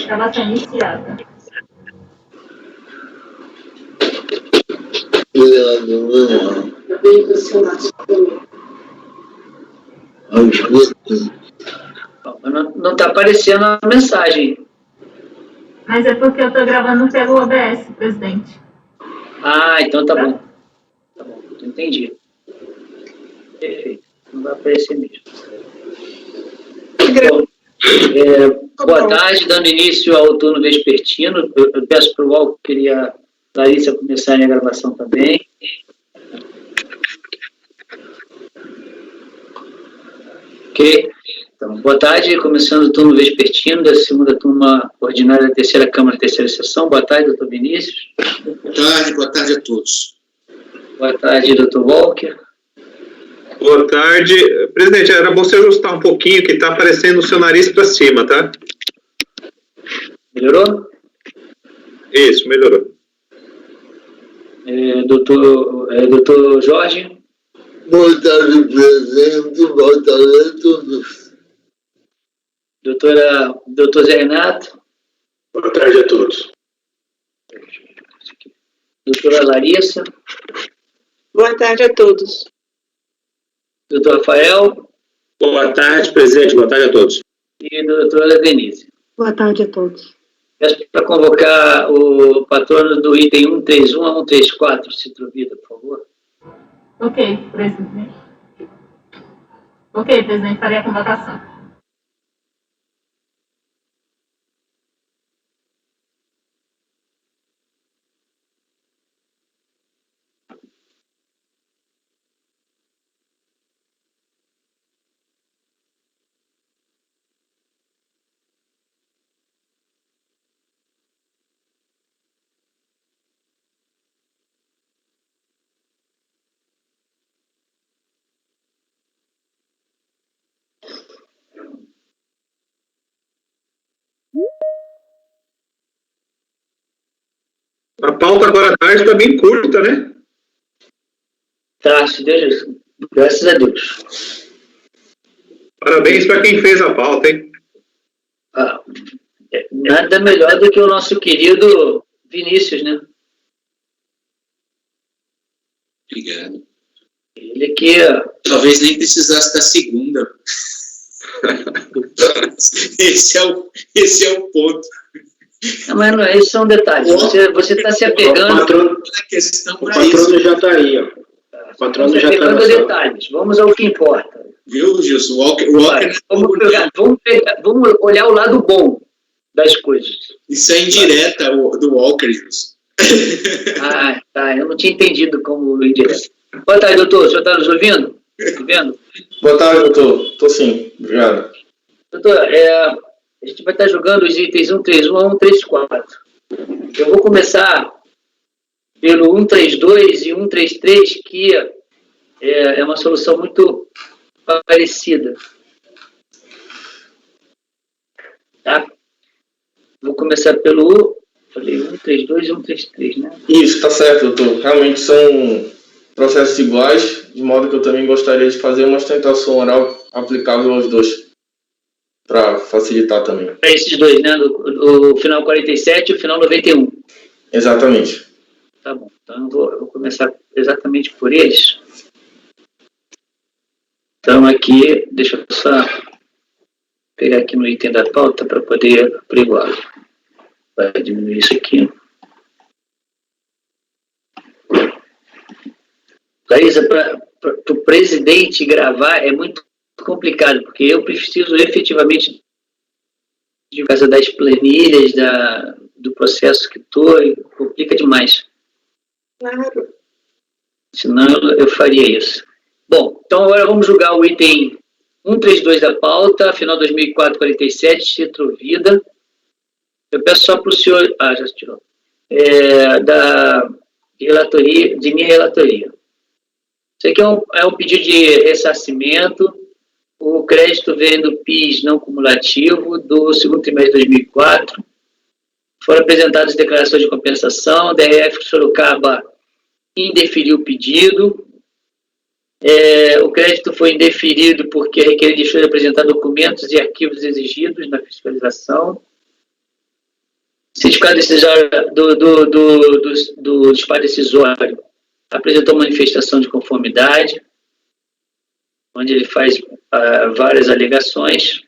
Gravação iniciada. Não está aparecendo a mensagem. Mas é porque eu estou gravando pelo OBS, presidente. Ah, então tá bom. Tá bom, entendi. Perfeito. Não vai aparecer mesmo. Bom, boa tarde, dando início ao turno vespertino. Eu peço para o Walker e a Larissa começarem a gravação também. Ok. Então, boa tarde, começando o turno vespertino da segunda turma ordinária da terceira Câmara, terceira sessão. Boa tarde, doutor Vinícius. Boa tarde a todos. Boa tarde, doutor Walker. Boa tarde. Presidente, era bom você ajustar um pouquinho, que está aparecendo o seu nariz para cima, tá? Melhorou? Isso, melhorou. Doutor Jorge. Boa tarde, presidente. Boa tarde a todos. Doutor Zé Renato. Boa tarde a todos. Doutora Larissa. Boa tarde a todos. Doutor Rafael. Boa tarde, presidente. Boa tarde a todos. E doutora Denise. Boa tarde a todos. Peço para convocar o patrono do item 131 a 134, Citrovida, por favor. Ok, presidente. Ok, presidente, farei a convocação. A pauta agora à tarde está bem curta, né? Tá, se Deus, graças a Deus. Parabéns para quem fez a pauta, hein? Nada melhor do que o nosso querido Vinícius, né? Obrigado. Ele que... Talvez nem precisasse da segunda. Esse é o ponto. Não, mas não, esses são detalhes. Você está se apegando... O patrono já está aí, ó. O patrono já está a detalhes. Vamos ao que importa. Viu, Gilson? O Walker... Vamos olhar o lado bom das coisas. Isso é indireta do Walker, Gilson. Ah, tá. Eu não tinha entendido como indireta. Boa tarde, doutor. O senhor está nos ouvindo? Está vendo? Boa tarde, doutor. Estou sim. Obrigado. Doutor, a gente vai estar jogando os itens 131 a 134. Eu vou começar pelo 132 e 133, que é uma solução muito parecida. Tá? Vou começar pelo 132 e 133, né? Isso, tá certo, doutor. Realmente são processos iguais, de modo que eu também gostaria de fazer uma sustentação oral aplicável aos dois, para facilitar também. Para esses dois, né? O final 47 e o final 91. Exatamente. Tá bom. Então eu vou começar exatamente por eles. Então aqui, deixa eu só pegar aqui no item da pauta para poder apregoar. Vai diminuir isso aqui. Larissa, para o presidente gravar é muito complicado, porque eu preciso efetivamente de casa das planilhas, do processo que estou, complica demais. Claro. Senão eu faria isso. Bom, então agora vamos julgar o item 132 da pauta, final 2004-47, Citrovida. Eu peço só para o senhor... já se tirou. De minha relatoria. Isso aqui é um pedido de ressarcimento. O crédito vem do PIS não cumulativo do segundo trimestre de 2004. Foram apresentadas declarações de compensação. A DRF Sorocaba indeferiu o pedido. O crédito foi indeferido porque a requerente deixou de apresentar documentos e arquivos exigidos na fiscalização. Certificado decisório do despacho decisório apresentou manifestação de conformidade, onde ele faz várias alegações.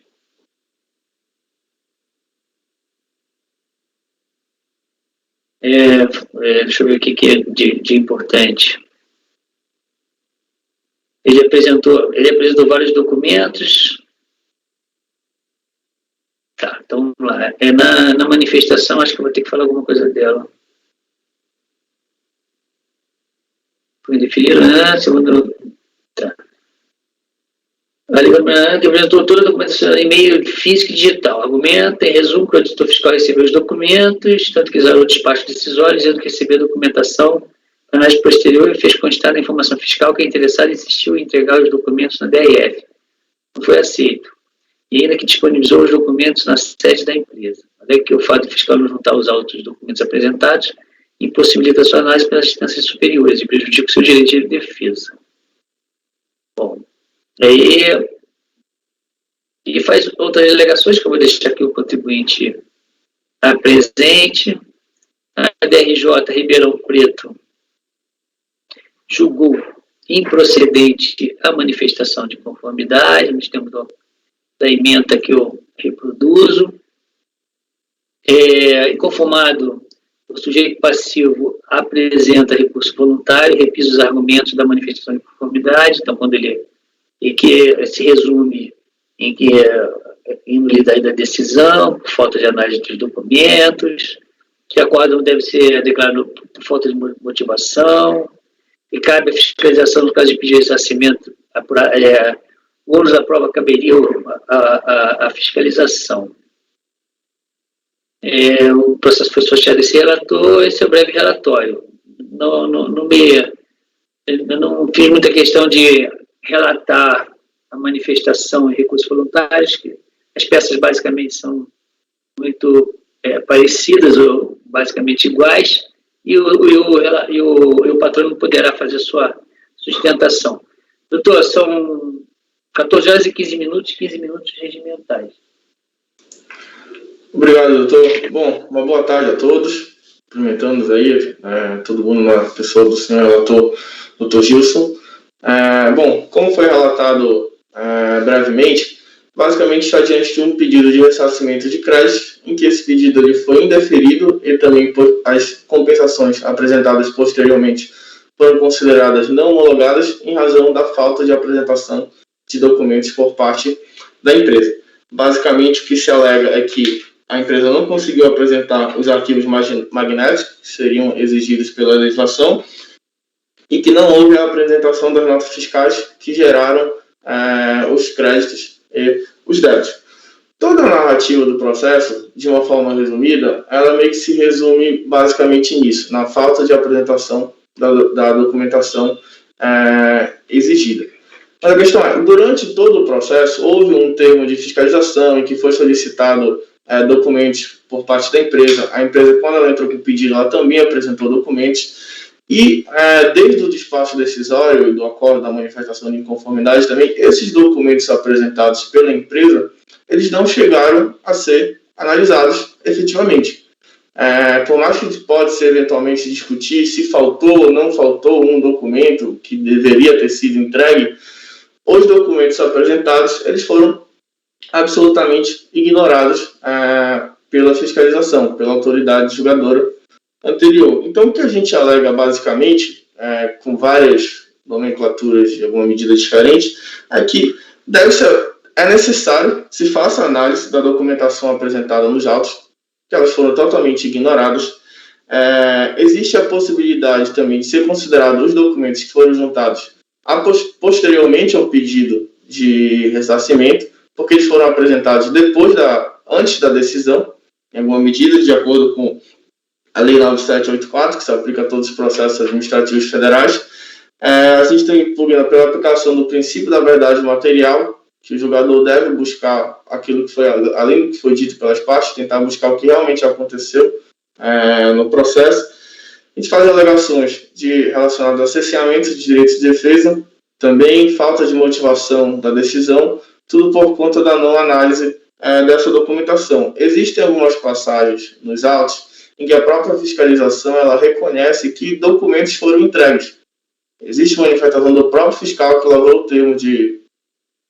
Deixa eu ver o que é de importante. Ele apresentou vários documentos. Tá, então vamos lá. Na manifestação, acho que eu vou ter que falar alguma coisa dela. Foi indeferido, né? Segundo. Tá. Que apresentou toda a documentação em meio físico e digital. Argumenta, em resumo, que o auditor fiscal recebeu os documentos, tanto que usaram o despacho decisório, dizendo que recebeu a documentação na análise posterior e fez constar na informação fiscal que a interessada insistiu em entregar os documentos na DRF. Não foi aceito. E ainda que disponibilizou os documentos na sede da empresa. Até que o fato fiscal não juntar os autos documentos apresentados impossibilita a sua análise pelas instâncias superiores e prejudica o seu direito de defesa. Bom, aí e faz outras alegações que eu vou deixar aqui o contribuinte presente. A DRJ Ribeirão Preto julgou improcedente a manifestação de conformidade, nos termos da ementa que eu reproduzo. Inconformado, o sujeito passivo apresenta recurso voluntário, repisa os argumentos da manifestação de conformidade, então quando que se resume em que inulidade da decisão, por falta de análise dos documentos, que acórdão deve ser declarado por falta de motivação, e cabe a fiscalização no caso de pedir ressarcimento, o ônus da prova caberia a fiscalização. O processo foi sorteado esse relator, esse é o breve relatório. Eu não fiz muita questão de relatar a manifestação e recursos voluntários, que as peças basicamente são muito parecidas ou basicamente iguais, e o patrão poderá fazer sua sustentação. Doutor, são 14 horas e 15 minutos regimentais. Obrigado, doutor. Bom, uma boa tarde a todos. Cumprimentando aí, todo mundo na pessoa do senhor relator, doutor Gilson. Bom, como foi relatado brevemente, basicamente está diante de um pedido de ressarcimento de crédito, em que esse pedido ele foi indeferido e também as compensações apresentadas posteriormente foram consideradas não homologadas em razão da falta de apresentação de documentos por parte da empresa. Basicamente, o que se alega é que a empresa não conseguiu apresentar os arquivos magnéticos que seriam exigidos pela legislação e que não houve a apresentação das notas fiscais que geraram os créditos e os débitos. Toda a narrativa do processo, de uma forma resumida, ela meio que se resume basicamente nisso, na falta de apresentação da documentação exigida. Mas a questão é, durante todo o processo, houve um termo de fiscalização em que foi solicitado documentos por parte da empresa. A empresa, quando ela entrou com o pedido, ela também apresentou documentos. E, desde o despacho decisório e do acordo da manifestação de inconformidade também, esses documentos apresentados pela empresa, eles não chegaram a ser analisados efetivamente. Por mais que pode ser eventualmente discutir se faltou ou não faltou um documento que deveria ter sido entregue, os documentos apresentados, eles foram absolutamente ignorados pela fiscalização, pela autoridade julgadora anterior. Então, o que a gente alega basicamente, com várias nomenclaturas de alguma medida diferente, é que é necessário que se faça a análise da documentação apresentada nos autos, que elas foram totalmente ignoradas. Existe a possibilidade também de ser considerado os documentos que foram juntados posteriormente ao pedido de ressarcimento, porque eles foram apresentados antes da decisão, em alguma medida, de acordo com a Lei 9784, que se aplica a todos os processos administrativos federais. A gente tem impugna pela aplicação do princípio da verdade material, que o julgador deve buscar aquilo que foi, além do que foi dito pelas partes, tentar buscar o que realmente aconteceu no processo. A gente faz alegações relacionadas a cerceamento de direitos de defesa, Também falta de motivação da decisão, tudo por conta da não análise dessa documentação. Existem algumas passagens nos autos em que a própria fiscalização ela reconhece que documentos foram entregues. Existe manifestação do próprio fiscal que lavrou o termo de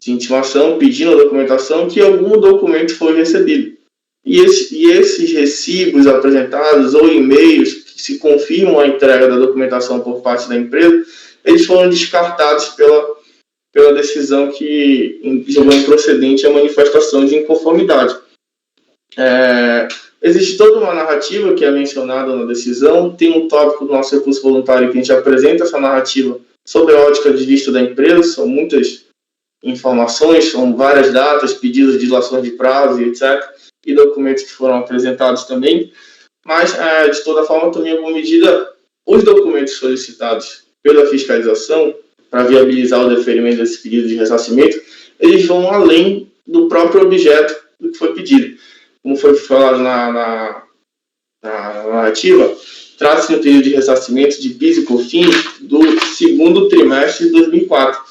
intimação, pedindo a documentação, que algum documento foi recebido. E esses recibos apresentados ou e-mails que se confirmam a entrega da documentação por parte da empresa, eles foram descartados pela decisão que julgou improcedente a manifestação de inconformidade. Existe toda uma narrativa que é mencionada na decisão, tem um tópico do nosso recurso voluntário que a gente apresenta essa narrativa sobre a ótica de vista da empresa, são muitas informações, são várias datas, pedidos de dilação de prazo e etc., e documentos que foram apresentados também, mas, de toda forma, também, em alguma medida, os documentos solicitados pela fiscalização para viabilizar o deferimento desse pedido de ressarcimento, eles vão além do próprio objeto do que foi pedido. Como foi falado na narrativa, trata-se de um pedido de ressarcimento de PIS e COFINS do segundo trimestre de 2004.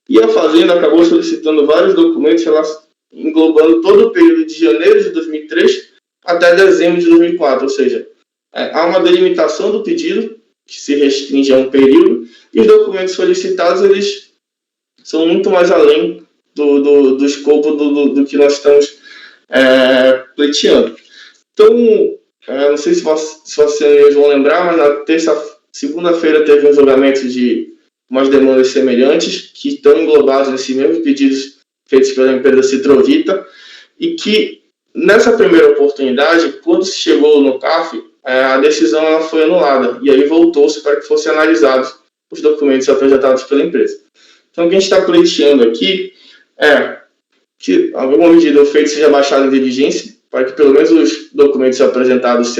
E a Fazenda acabou solicitando vários documentos englobando todo o período de janeiro de 2003 até dezembro de 2004, ou seja, há uma delimitação do pedido que se restringe a um período e os documentos solicitados eles são muito mais além do escopo do que nós estamos pleiteando. Então, não sei se vocês vão lembrar, mas na segunda-feira teve um julgamento de umas demandas semelhantes que estão englobadas nesses mesmos pedidos feitos pela empresa Citrovita e que, nessa primeira oportunidade, quando se chegou no CAF, a decisão ela foi anulada e aí voltou-se para que fossem analisados os documentos apresentados pela empresa. Então, o que a gente está pleiteando aqui é que, em alguma medida, o feito seja baixado em diligência para que, pelo menos, os documentos apresentados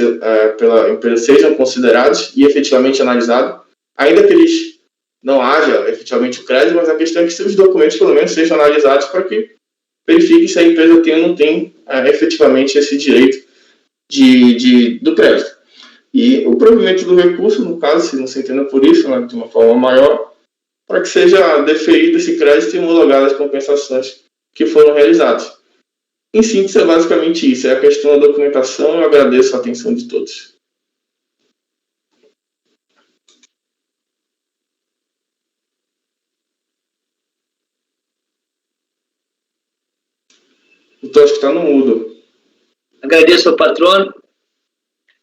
pela empresa sejam considerados e efetivamente analisados, ainda que eles não haja efetivamente o crédito, mas a questão é que os documentos, pelo menos, sejam analisados para que verifique se a empresa tem ou não tem efetivamente esse direito do crédito. E o provimento do recurso, no caso, se não se entenda por isso, de uma forma maior, para que seja deferido esse crédito e homologadas as compensações que foram realizadas. Em síntese, é basicamente isso, é a questão da documentação. Eu agradeço a atenção de todos. Então, acho que está no mudo. Agradeço ao patrono.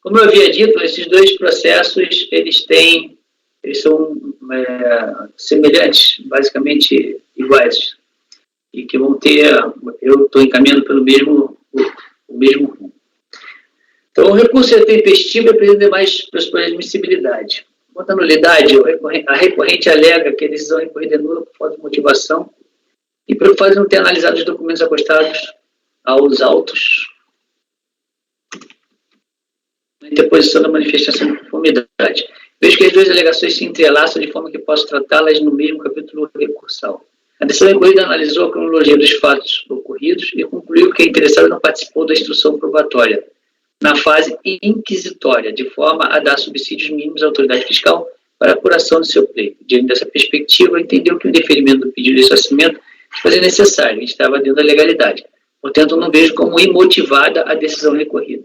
Como eu havia dito, esses dois processos, eles são semelhantes, basicamente iguais, e que vão ter, eu estou encaminhando pelo mesmo rumo. Então, o recurso é tempestivo e apresenta demais pressupostos de admissibilidade. Quanto à nulidade, a recorrente alega que a decisão recorrida é nula por falta de motivação e por fato de não ter analisado os documentos acostados aos autos na interposição da manifestação de conformidade. Vejo que as duas alegações se entrelaçam de forma que posso tratá-las no mesmo capítulo recursal. A decisão recorrida analisou a cronologia dos fatos ocorridos e concluiu que a interessada não participou da instrução probatória na fase inquisitória, de forma a dar subsídios mínimos à autoridade fiscal para a apuração do seu pleito. Diante dessa perspectiva, entendeu que o indeferimento do pedido de ressarcimento se fazia necessário e estava dentro da legalidade. Portanto, não vejo como imotivada a decisão recorrida.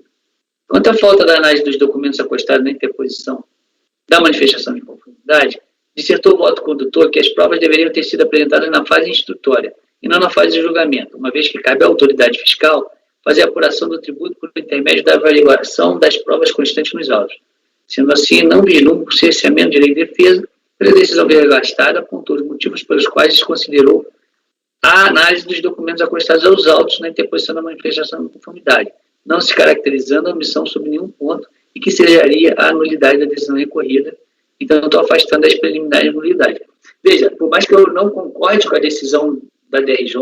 Quanto à falta da análise dos documentos acostados na interposição da manifestação de conformidade, dissertou o voto condutor que as provas deveriam ter sido apresentadas na fase instrutória e não na fase de julgamento, uma vez que cabe à autoridade fiscal fazer a apuração do tributo por intermédio da averiguação das provas constantes nos autos. Sendo assim, não vislumbra o cerceamento de direito de defesa pela decisão desgastada, apontou os motivos pelos quais desconsiderou a análise dos documentos acostados aos autos na interposição da manifestação de conformidade, não se caracterizando a omissão sob nenhum ponto e que seria a nulidade da decisão recorrida. Então, estou afastando as preliminares de nulidade. Veja, por mais que eu não concorde com a decisão da DRJ,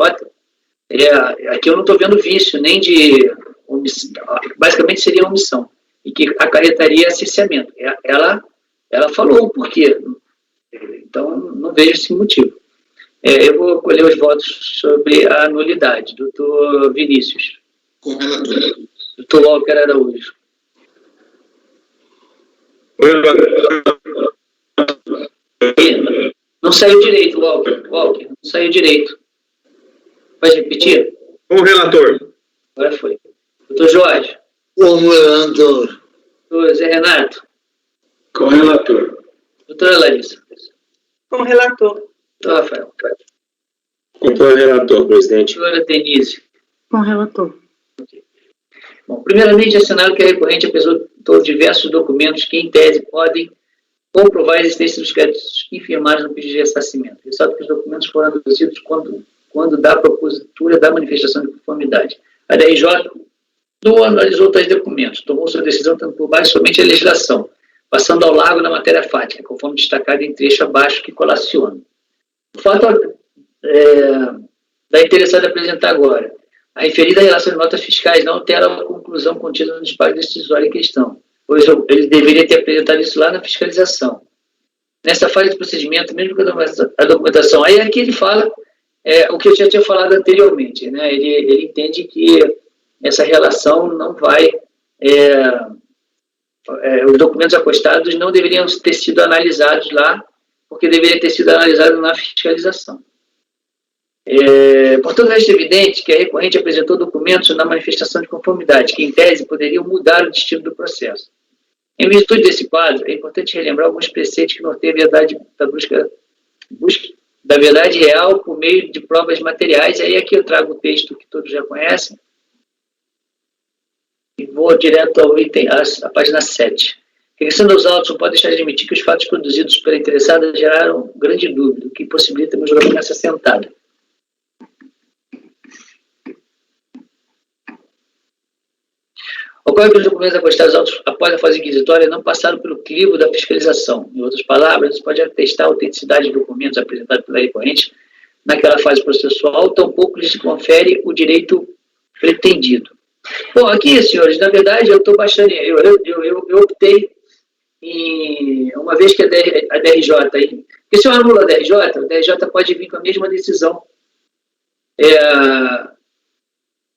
aqui eu não estou vendo vício, nem de omissão, basicamente seria omissão, e que acarretaria cerceamento. Ela falou o porquê, então não vejo esse motivo. Eu vou colher os votos sobre a nulidade. Doutor Vinícius. Com relator. Doutor Walker Araújo. Não saiu direito, Walker. Walker, não saiu direito. Pode repetir? Com o relator. Agora foi. Doutor Jorge. Como relator. Doutor Zé Renato. Com o relator. Doutora Larissa. Com o relator. Doutor Rafael. Com o relator, presidente. Doutora Denise. Com o relator. Bom, primeiramente, é sinal que é recorrente apresentou diversos documentos que, em tese, podem comprovar a existência dos créditos infirmados no pedido de ressarcimento. Ressalto que os documentos foram aduzidos quando da propositura da manifestação de conformidade. A DRJ não analisou tais documentos, tomou sua decisão tanto por base somente a legislação, passando ao largo na matéria fática, conforme destacado em trecho abaixo que colaciona. O fato da interessada apresentar agora, a referida relação de notas fiscais não altera a conclusão contida no despacho decisório em questão, pois ele deveria ter apresentado isso lá na fiscalização. Nessa fase do procedimento, mesmo com a documentação, aí aqui ele fala o que eu já tinha falado anteriormente, né? Ele entende que essa relação não vai... os documentos acostados não deveriam ter sido analisados lá, porque deveria ter sido analisado na fiscalização. Portanto, é evidente que a recorrente apresentou documentos na manifestação de conformidade, que, em tese, poderiam mudar o destino do processo. Em virtude desse quadro, é importante relembrar alguns preceitos que norteiam a verdade da busca da verdade real por meio de provas materiais. Aí aqui eu trago o texto que todos já conhecem, e vou direto ao item, a página 7. Regressando aos autos, não pode deixar de admitir que os fatos produzidos pela interessada geraram grande dúvida, o que possibilita meu julgamento nessa sentada. Ocorre que os documentos acostados autos após a fase inquisitória não passaram pelo crivo da fiscalização. Em outras palavras, isso pode atestar a autenticidade de documentos apresentados pela recorrente naquela fase processual, tampouco lhes confere o direito pretendido. Bom, aqui, senhores, na verdade, eu estou baixando, eu optei em, uma vez que a DRJ, porque se eu anulo a DRJ pode vir com a mesma decisão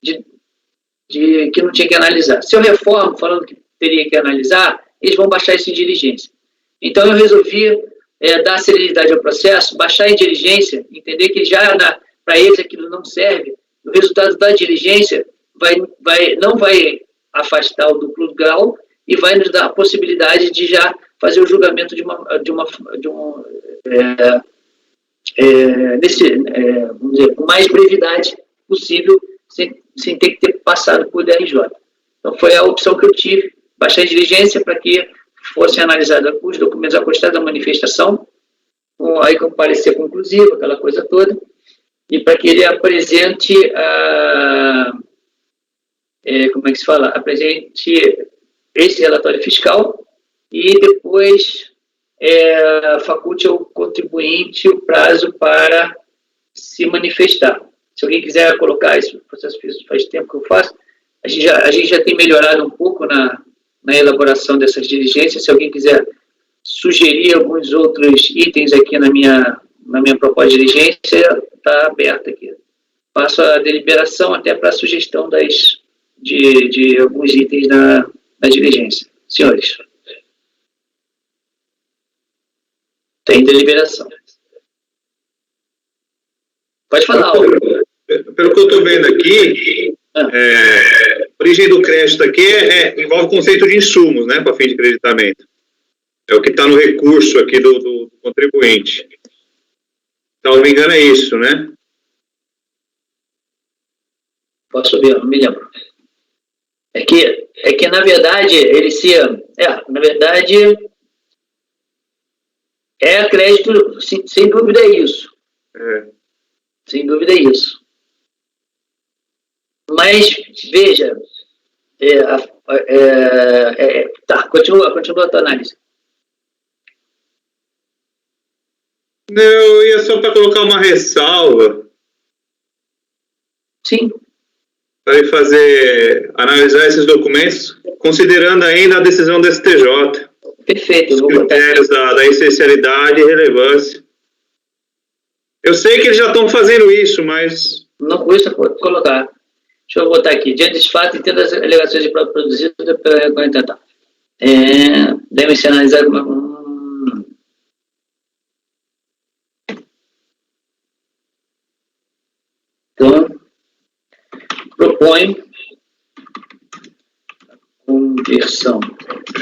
de que não tinha que analisar. Se eu reformo, falando que teria que analisar, eles vão baixar isso em diligência. Então, eu resolvi dar celeridade ao processo, baixar em diligência, entender que já para eles aquilo não serve, o resultado da diligência não vai afastar o duplo grau e vai nos dar a possibilidade de já fazer o julgamento vamos dizer, com mais brevidade possível, sem ter que ter passado por DRJ. Então, foi a opção que eu tive, baixar a diligência para que fossem analisados os documentos acostados da manifestação, aí com parecer conclusivo, aquela coisa toda, e para que ele apresente como é que se fala? Apresente esse relatório fiscal e depois faculte ao contribuinte o prazo para se manifestar. Se alguém quiser colocar esse processo, faz tempo que eu faço, a gente já tem melhorado um pouco na elaboração dessas diligências. Se alguém quiser sugerir alguns outros itens aqui na minha proposta de diligência, está aberta aqui. Faço a deliberação até para a sugestão de alguns itens na diligência. Senhores, tem deliberação. Pode falar, Pelo que eu estou vendo aqui, a origem do crédito aqui envolve o conceito de insumos, né, para fim de creditamento. É o que está no recurso aqui do contribuinte. Então, não me engano, é isso, né? Posso ver, não me lembro. É que na verdade, na verdade, crédito, sem dúvida é isso. Sem dúvida é isso. Mas, veja, tá, continua a tua análise. Não, eu ia só para colocar uma ressalva. Sim. Para analisar esses documentos, considerando ainda a decisão do STJ. Perfeito. Os critérios da essencialidade e relevância. Eu sei que eles já estão fazendo isso, mas... Não custa colocar. Deixa eu botar aqui. Diante desse fato, entendo as alegações de prova produzida pela recorrente. Devem ser analisadas como... Então, proponho a conversão.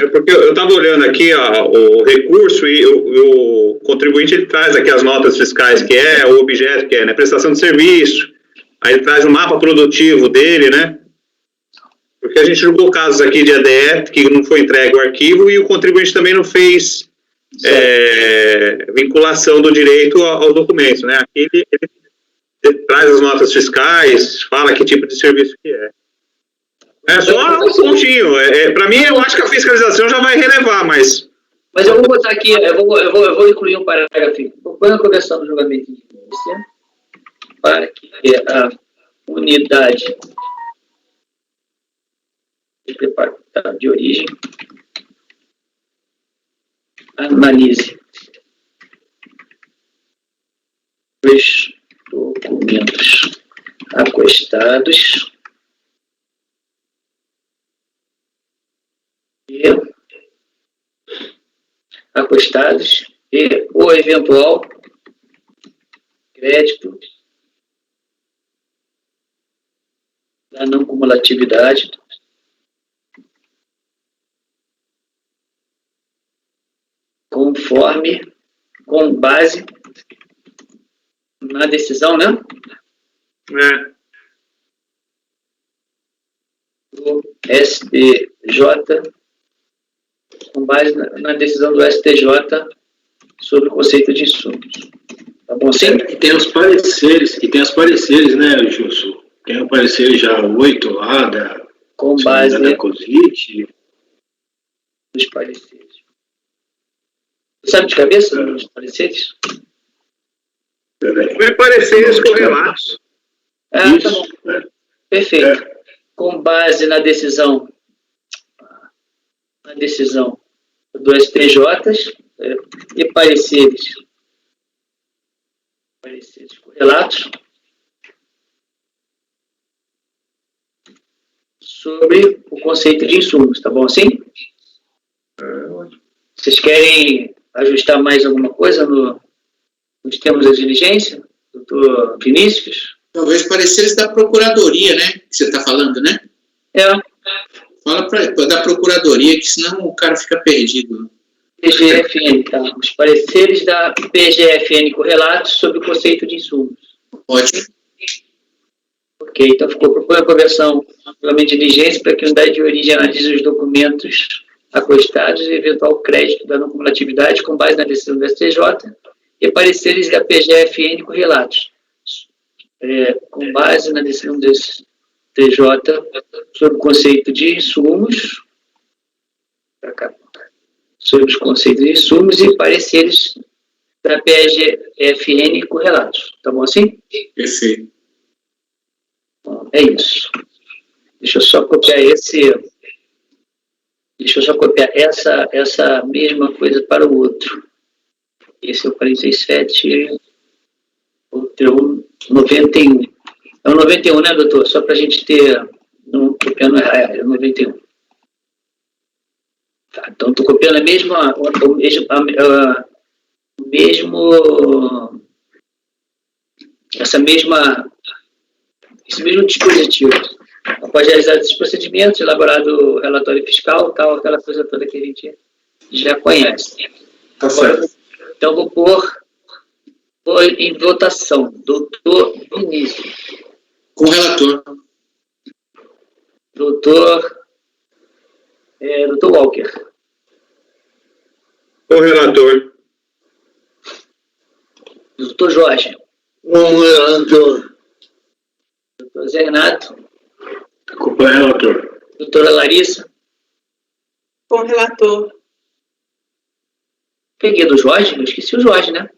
É porque eu estava olhando aqui o recurso e o contribuinte ele traz aqui as notas fiscais, que é o objeto, que é, né, prestação de serviço. Aí ele traz o mapa produtivo dele, né? Porque a gente julgou casos aqui de ADE que não foi entregue o arquivo e o contribuinte também não fez vinculação do direito ao documento, né? Aqui ele traz as notas fiscais, fala que tipo de serviço que é. É só um pontinho. Para mim, eu acho que a fiscalização já vai relevar, mas... Mas eu vou botar aqui, eu vou incluir um parágrafo. Propõe a conversão do julgamento de indícia para que a unidade de origem analise os documentos acostados e o eventual crédito da não cumulatividade com base na decisão, né? Do STJ, com base na decisão do STJ sobre o conceito de insumos. Tá bom, sim? E tem os pareceres, né, Gilson? Tem o parecer já 8 lá com base da COSIT. Dos pareceres. Você sabe de cabeça os pareceres? Foi pareceres correlatos. Tá bom. Perfeito. Com base na decisão do STJ e pareceres correlatos sobre o conceito de insumos, tá bom assim? Vocês querem ajustar mais alguma coisa nos termos da diligência, doutor Vinícius? Talvez pareceres da Procuradoria, né? Que você está falando, né? Fala da Procuradoria, que senão o cara fica perdido. PGFN, tá? Os pareceres da PGFN correlatos sobre o conceito de insumos. Ótimo. Ok, então propõe a conversão de diligência para que a unidade de origem analise os documentos acostados e eventual crédito da não cumulatividade com base na decisão do STJ e pareceres da PGFN correlatos, com base na decisão do STJ sobre o conceito de insumos, sobre os conceitos de insumos e pareceres da PGFN correlatos. Tá bom assim? Perfeito. Bom, é isso. Deixa eu só copiar essa mesma coisa para o outro. Esse é o 47, outro é o 91. É o 91, né, doutor? Só para a gente ter, não copiando errado, é o 91. Tá, então estou copiando esse mesmo dispositivo. Após realizar esses procedimentos, elaborado o relatório fiscal, tal, aquela coisa toda que a gente já conhece. Tá certo. Então, vou pôr em votação. Doutor Vinícius. Com o relator. Doutor Walker. Com o relator. Doutor Jorge. Com o relator. Doutor Zé Renato. Com o relator. Doutora Larissa. Com o relator. Peguei do Jorge? Eu esqueci o Jorge, né?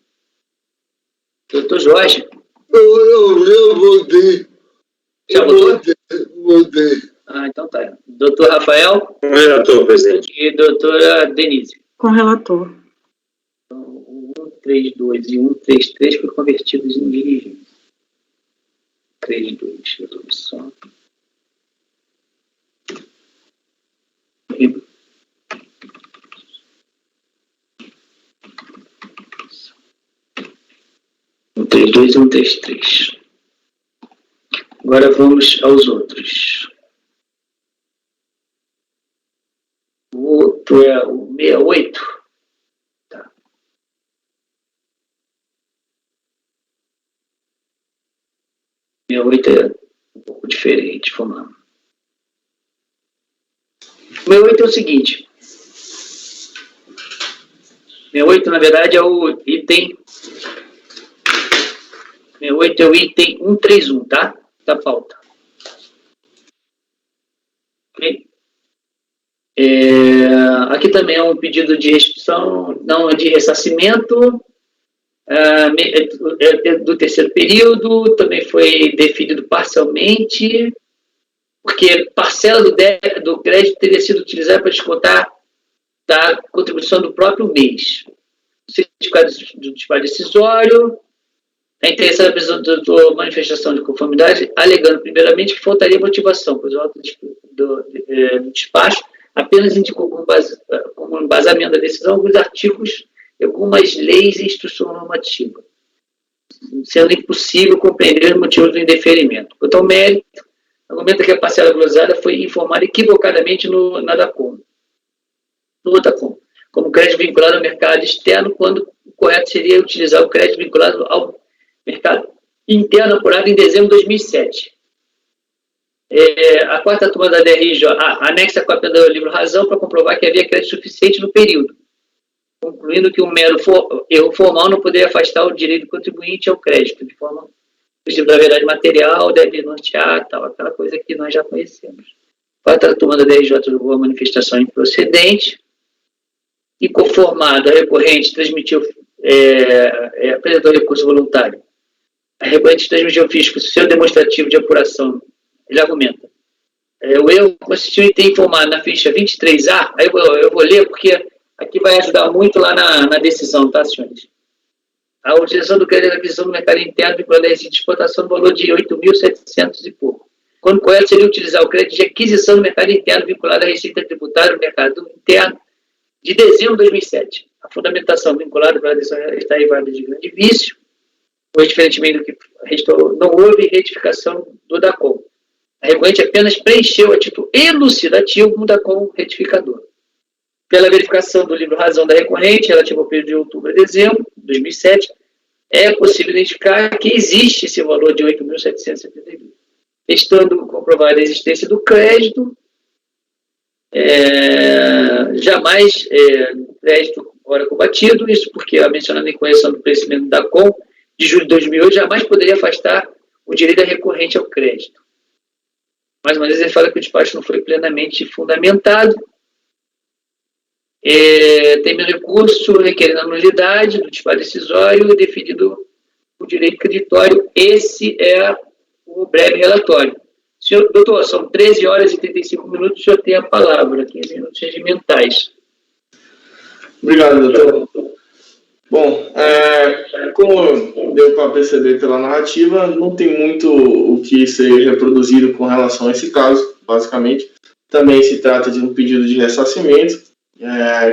Doutor Jorge. Eu votei. Já votou? Votei. Ah, então tá. Doutor Rafael. Com o relator, presidente. E doutora Denise. Com o relator. Então, o 132 e 133 foram convertidos em dirigentes. 32, deixa eu ver só. Um 32 e 133. Agora vamos aos outros. O outro é o 68. Tá. O 68 é um pouco diferente, vamos lá. O 68 é o seguinte. 68, na verdade, é o item... 68 é o item 131, tá? Da pauta. Ok? Aqui também é um pedido de restituição, não de ressarcimento, do terceiro período, também foi definido parcialmente, porque parcela do crédito teria sido utilizada para descontar da contribuição do próprio mês. Certificado do disparo decisório, é interessante a apresentação da manifestação de conformidade, alegando primeiramente que faltaria motivação, pois o auto do despacho apenas indicou como embasamento da decisão alguns artigos e algumas leis e instrução normativa, sendo impossível compreender os motivos do indeferimento. Quanto ao mérito, argumenta que a parcela glosada foi informada equivocadamente no DACOM, como crédito vinculado ao mercado externo, quando o correto seria utilizar o crédito vinculado ao mercado interno apurado em dezembro de 2007. A quarta turma da DRJ anexa a cópia do livro Razão para comprovar que havia crédito suficiente no período, concluindo que um mero erro formal não poderia afastar o direito do contribuinte ao crédito, de forma que da verdade material deve nortear, tal, aquela coisa que nós já conhecemos. Quarta turma da DRJ julgou a manifestação improcedente, inconformado, a recorrente transmitiu, apresentou recurso voluntário. A recorrente transmitiu ao fisco seu demonstrativo de apuração. Ele argumenta. O erro consistiu em ter informado na ficha 23A, aí eu vou ler porque aqui vai ajudar muito lá na decisão, tá, senhores? A utilização do crédito da aquisição do mercado interno vinculada a receita de exportação no valor de 8.700 e pouco. Quando correto seria utilizar o crédito de aquisição do mercado interno vinculado à receita tributária do mercado interno de dezembro de 2007. A fundamentação vinculada pela decisão está derivada de grande vício, pois, diferentemente do que restou, não houve retificação do DACOM. A recorrente apenas preencheu a título elucidativo do DACOM retificador. Pela verificação do livro Razão da recorrente, relativo ao período de outubro a dezembro de 2007, é possível identificar que existe esse valor de 8.772. Estando comprovada a existência do crédito, jamais crédito ora combatido, isso porque a mencionada incorreção do crescimento da DACOM de julho de 2008 jamais poderia afastar o direito da recorrente ao crédito. Mais uma vez, ele fala que o despacho não foi plenamente fundamentado. Termina o recurso requerendo a nulidade do despacho decisório e definido o direito creditório. Esse é o breve relatório. Senhor, doutor, são 13 horas e 35 minutos, o senhor tem a palavra, 15 minutos regimentais. Obrigado, doutor. Bom, como deu para perceber pela narrativa, não tem muito o que ser reproduzido com relação a esse caso, basicamente. Também se trata de um pedido de ressarcimento,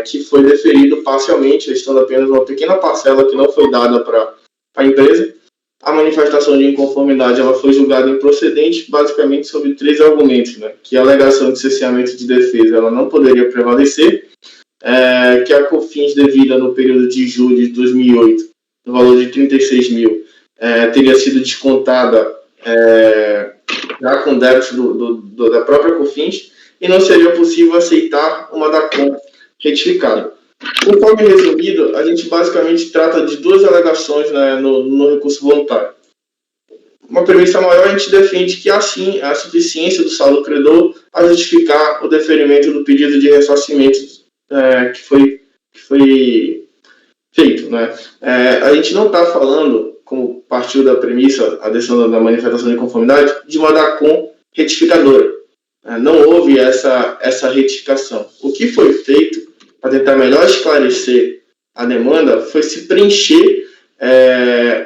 que foi deferido parcialmente, estando apenas uma pequena parcela que não foi dada para a empresa. A manifestação de inconformidade ela foi julgada improcedente, basicamente sobre 3 argumentos, né? Que a alegação de cesseamento de defesa ela não poderia prevalecer, que a COFINS devida no período de julho de 2008, no valor de 36 mil, teria sido descontada já com débito da própria COFINS e não seria possível aceitar uma DACOM retificada. Conforme resumido, a gente basicamente trata de 2 alegações, né, no recurso voluntário. Uma premissa maior, a gente defende que, assim, a suficiência do saldo credor a justificar o deferimento do pedido de ressarcimento que foi feito. Né? A gente não está falando, como partiu da premissa, a decisão da manifestação de conformidade, de uma DACOM retificadora. Não houve essa retificação. O que foi feito para tentar melhor esclarecer a demanda foi se preencher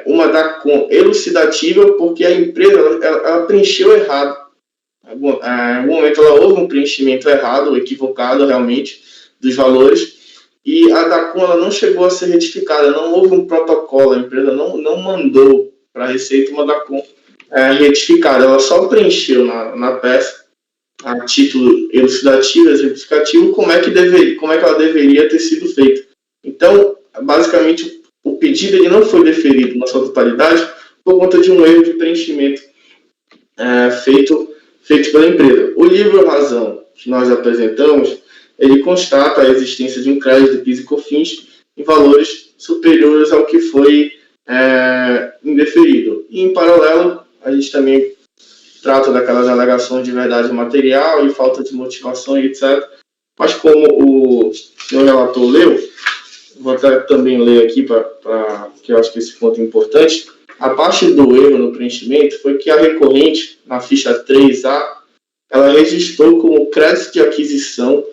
uma DACOM elucidativa, porque a empresa ela preencheu errado. Em algum momento ela houve um preenchimento errado, equivocado realmente, dos valores, e a DACOM ela não chegou a ser retificada, não houve um protocolo, a empresa não mandou para a Receita uma DACOM retificada. Ela só preencheu na peça, a título elucidativo, exemplificativo, como é que ela deveria ter sido feita. Então, basicamente, o pedido ele não foi deferido na sua totalidade por conta de um erro de preenchimento feito pela empresa. O livro Razão que nós apresentamos, ele constata a existência de um crédito de PIS e COFINS em valores superiores ao que foi indeferido. E, em paralelo, a gente também trata daquelas alegações de verdade material e falta de motivação e etc. Mas como o senhor relator leu, vou até também ler aqui, que eu acho que esse ponto é importante. A parte do erro no preenchimento foi que a recorrente, na ficha 3A, ela registrou como crédito de aquisição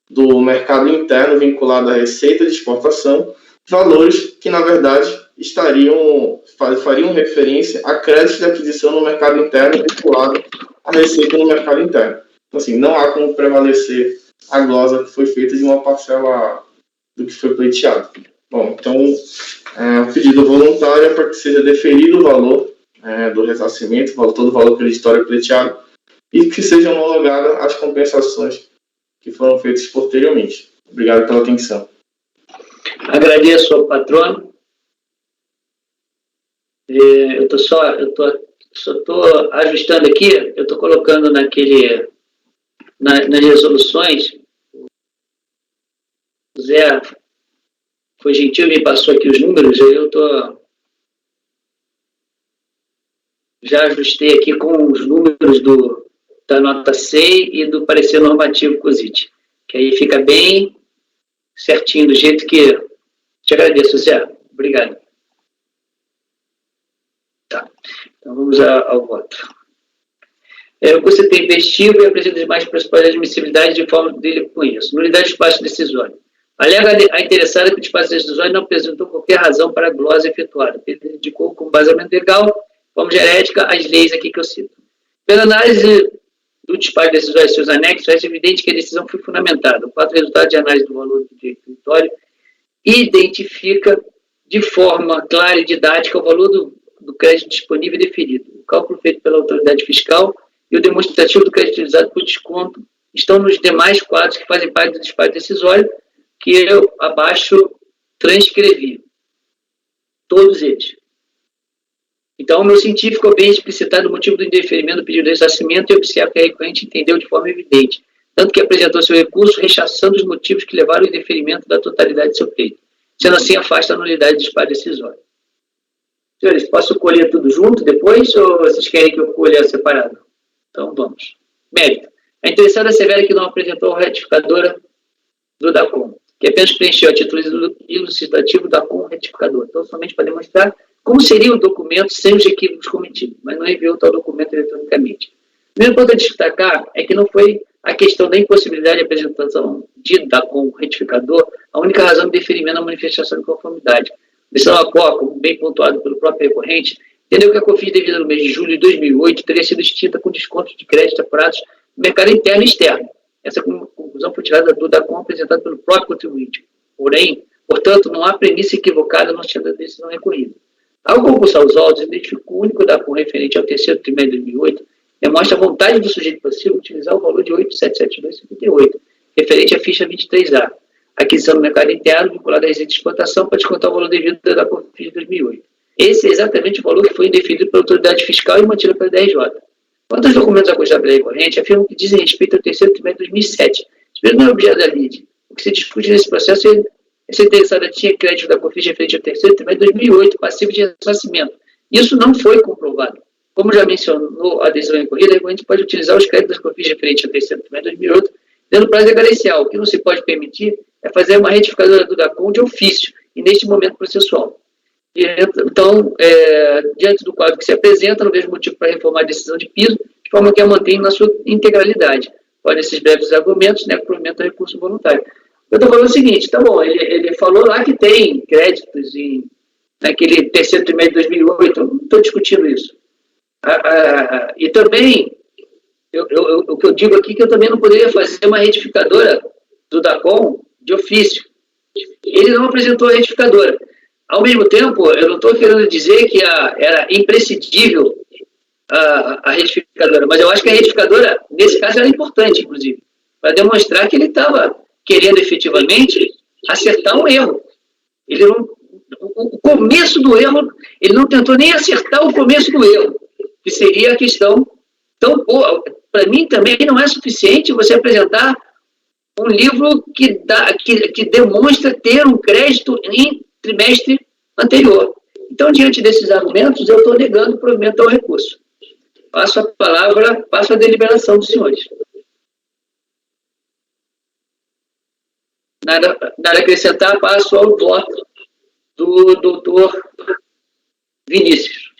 do mercado interno vinculado à receita de exportação valores que, na verdade, fariam referência a crédito de aquisição no mercado interno vinculado à receita no mercado interno. Então, assim, não há como prevalecer a glosa que foi feita de uma parcela do que foi pleiteado. Bom, então, o pedido voluntário é para que seja deferido o valor do ressarcimento, todo o valor creditório pleiteado, e que sejam homologadas as compensações que foram feitas posteriormente. Obrigado pela atenção. Agradeço ao patrono. Eu só estou ajustando aqui, eu estou colocando nas resoluções. O Zé foi gentil, me passou aqui os números, aí eu já ajustei aqui com os números da nota 6 e do parecer normativo COSIT, que aí fica bem certinho, do jeito que te agradeço, Zé. Obrigado. Tá. Então vamos ao voto. Você tem investido e apresenta demais principais admissibilidade de forma dele com isso. Nulidade de espaço decisório. Alega a interessada que o espaço decisório não apresentou qualquer razão para a glosa efetuada. Ele indicou como vazamento legal, forma gerética, as leis aqui que eu cito. Pela análise do despacho decisório e seus anexos, é evidente que a decisão foi fundamentada. O fato resultado de análise do valor do direito creditório identifica de forma clara e didática o valor do crédito disponível e deferido. O cálculo feito pela autoridade fiscal e o demonstrativo do crédito utilizado por desconto estão nos demais quadros que fazem parte do despacho decisório, que eu abaixo transcrevi. Todos eles. Então, o meu sentido ficou bem explicitado o motivo do indeferimento do pedido de ressarcimento e observo que a recorrente entendeu de forma evidente, tanto que apresentou seu recurso rechaçando os motivos que levaram ao indeferimento da totalidade de seu pleito. Sendo assim, afasta a nulidade do despacho decisório. Senhores, posso colher tudo junto depois ou vocês querem que eu colha separado? Então, vamos. Mérito. A interessada assevera que não apresentou a retificadora do DACOM, que apenas preencheu a título elucidativo da DACOM retificador. Então, somente para demonstrar como seria o documento sem os equívocos cometidos, mas não enviou tal documento eletronicamente. O primeiro ponto a destacar é que não foi a questão da impossibilidade de apresentação de DACOM retificador a única razão de deferimento da manifestação de conformidade. A qual, como bem pontuado pelo próprio recorrente, entendeu que a COFINS devida no mês de julho de 2008 teria sido extinta com descontos de crédito apurados no mercado interno e externo. Essa conclusão foi tirada do DACOM apresentado pelo próprio contribuinte. Portanto, não há premissa equivocada no sentido da decisão recorrida. Ao concursar os autos, identificou o único DACOM referente ao terceiro trimestre de 2008, demonstra a vontade do sujeito passivo utilizar o valor de 8.772,58, referente à ficha 23A, aquisição no mercado interno vinculada à receita de exportação para descontar o valor devido da COFINS de 2008. Esse é exatamente o valor que foi indefinido pela autoridade fiscal e mantido pela DRJ. Quanto aos documentos acusados pela recorrente, afirmam que dizem respeito ao terceiro trimestre de 2007. Isso mesmo não é objeto da lide. O que se discute nesse processo é se a interessada tinha crédito da COFINS referente ao terceiro trimestre de 2008, passivo de ressarcimento. Isso não foi comprovado. Como já mencionou a decisão recorrida, a recorrente pode utilizar os créditos da COFINS referente ao terceiro trimestre de 2008, dando prazo decadencial. O que não se pode permitir é fazer uma retificadora do DACOM de ofício, e neste momento processual. Então, diante do quadro que se apresenta, não vejo motivo para reformar a decisão de piso, de forma que a mantém na sua integralidade. Podem esses breves argumentos, né, provimento do recurso voluntário. Eu estou falando o seguinte, tá bom, ele falou lá que tem créditos naquele terceiro trimestre de 2008, eu não estou discutindo isso. E também, o que eu digo aqui, que eu também não poderia fazer uma retificadora do DACOM de ofício. Ele não apresentou a retificadora. Ao mesmo tempo, eu não estou querendo dizer que era imprescindível a retificadora, mas eu acho que a retificadora, nesse caso, era importante, inclusive, para demonstrar que ele estava querendo efetivamente acertar um erro. Ele não, o começo do erro, ele não tentou nem acertar o começo do erro, que seria a questão tão boa. Para mim também não é suficiente você apresentar um livro que demonstra ter um crédito em trimestre anterior. Então, diante desses argumentos, eu estou negando o provimento ao recurso. Passo a palavra, passo a deliberação dos senhores. Nada a acrescentar, passo ao voto do doutor Vinícius.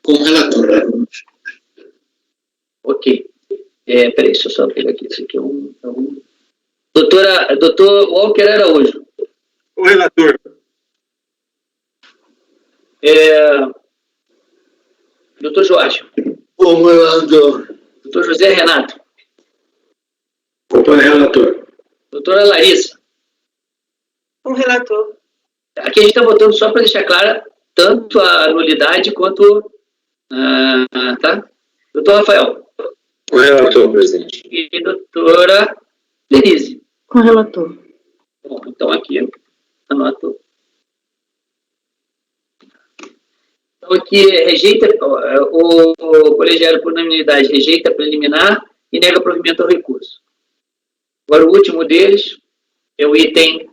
Com o relator. Ok. Peraí, deixa eu só pegar aqui. Isso aqui é um... Doutor Walker Araújo. O relator. Doutor Jorge. O relator. Doutor José Renato. Como relator. Doutora Larissa. Com o relator. Aqui a gente está votando só para deixar clara tanto a nulidade quanto... tá? Doutor Rafael. Com o relator, presidente. E doutora Denise. Com o relator. Bom, então aqui eu anoto. Então aqui rejeita, o colegiado por unanimidade rejeita a preliminar e nega provimento ao recurso. Agora o último deles é o item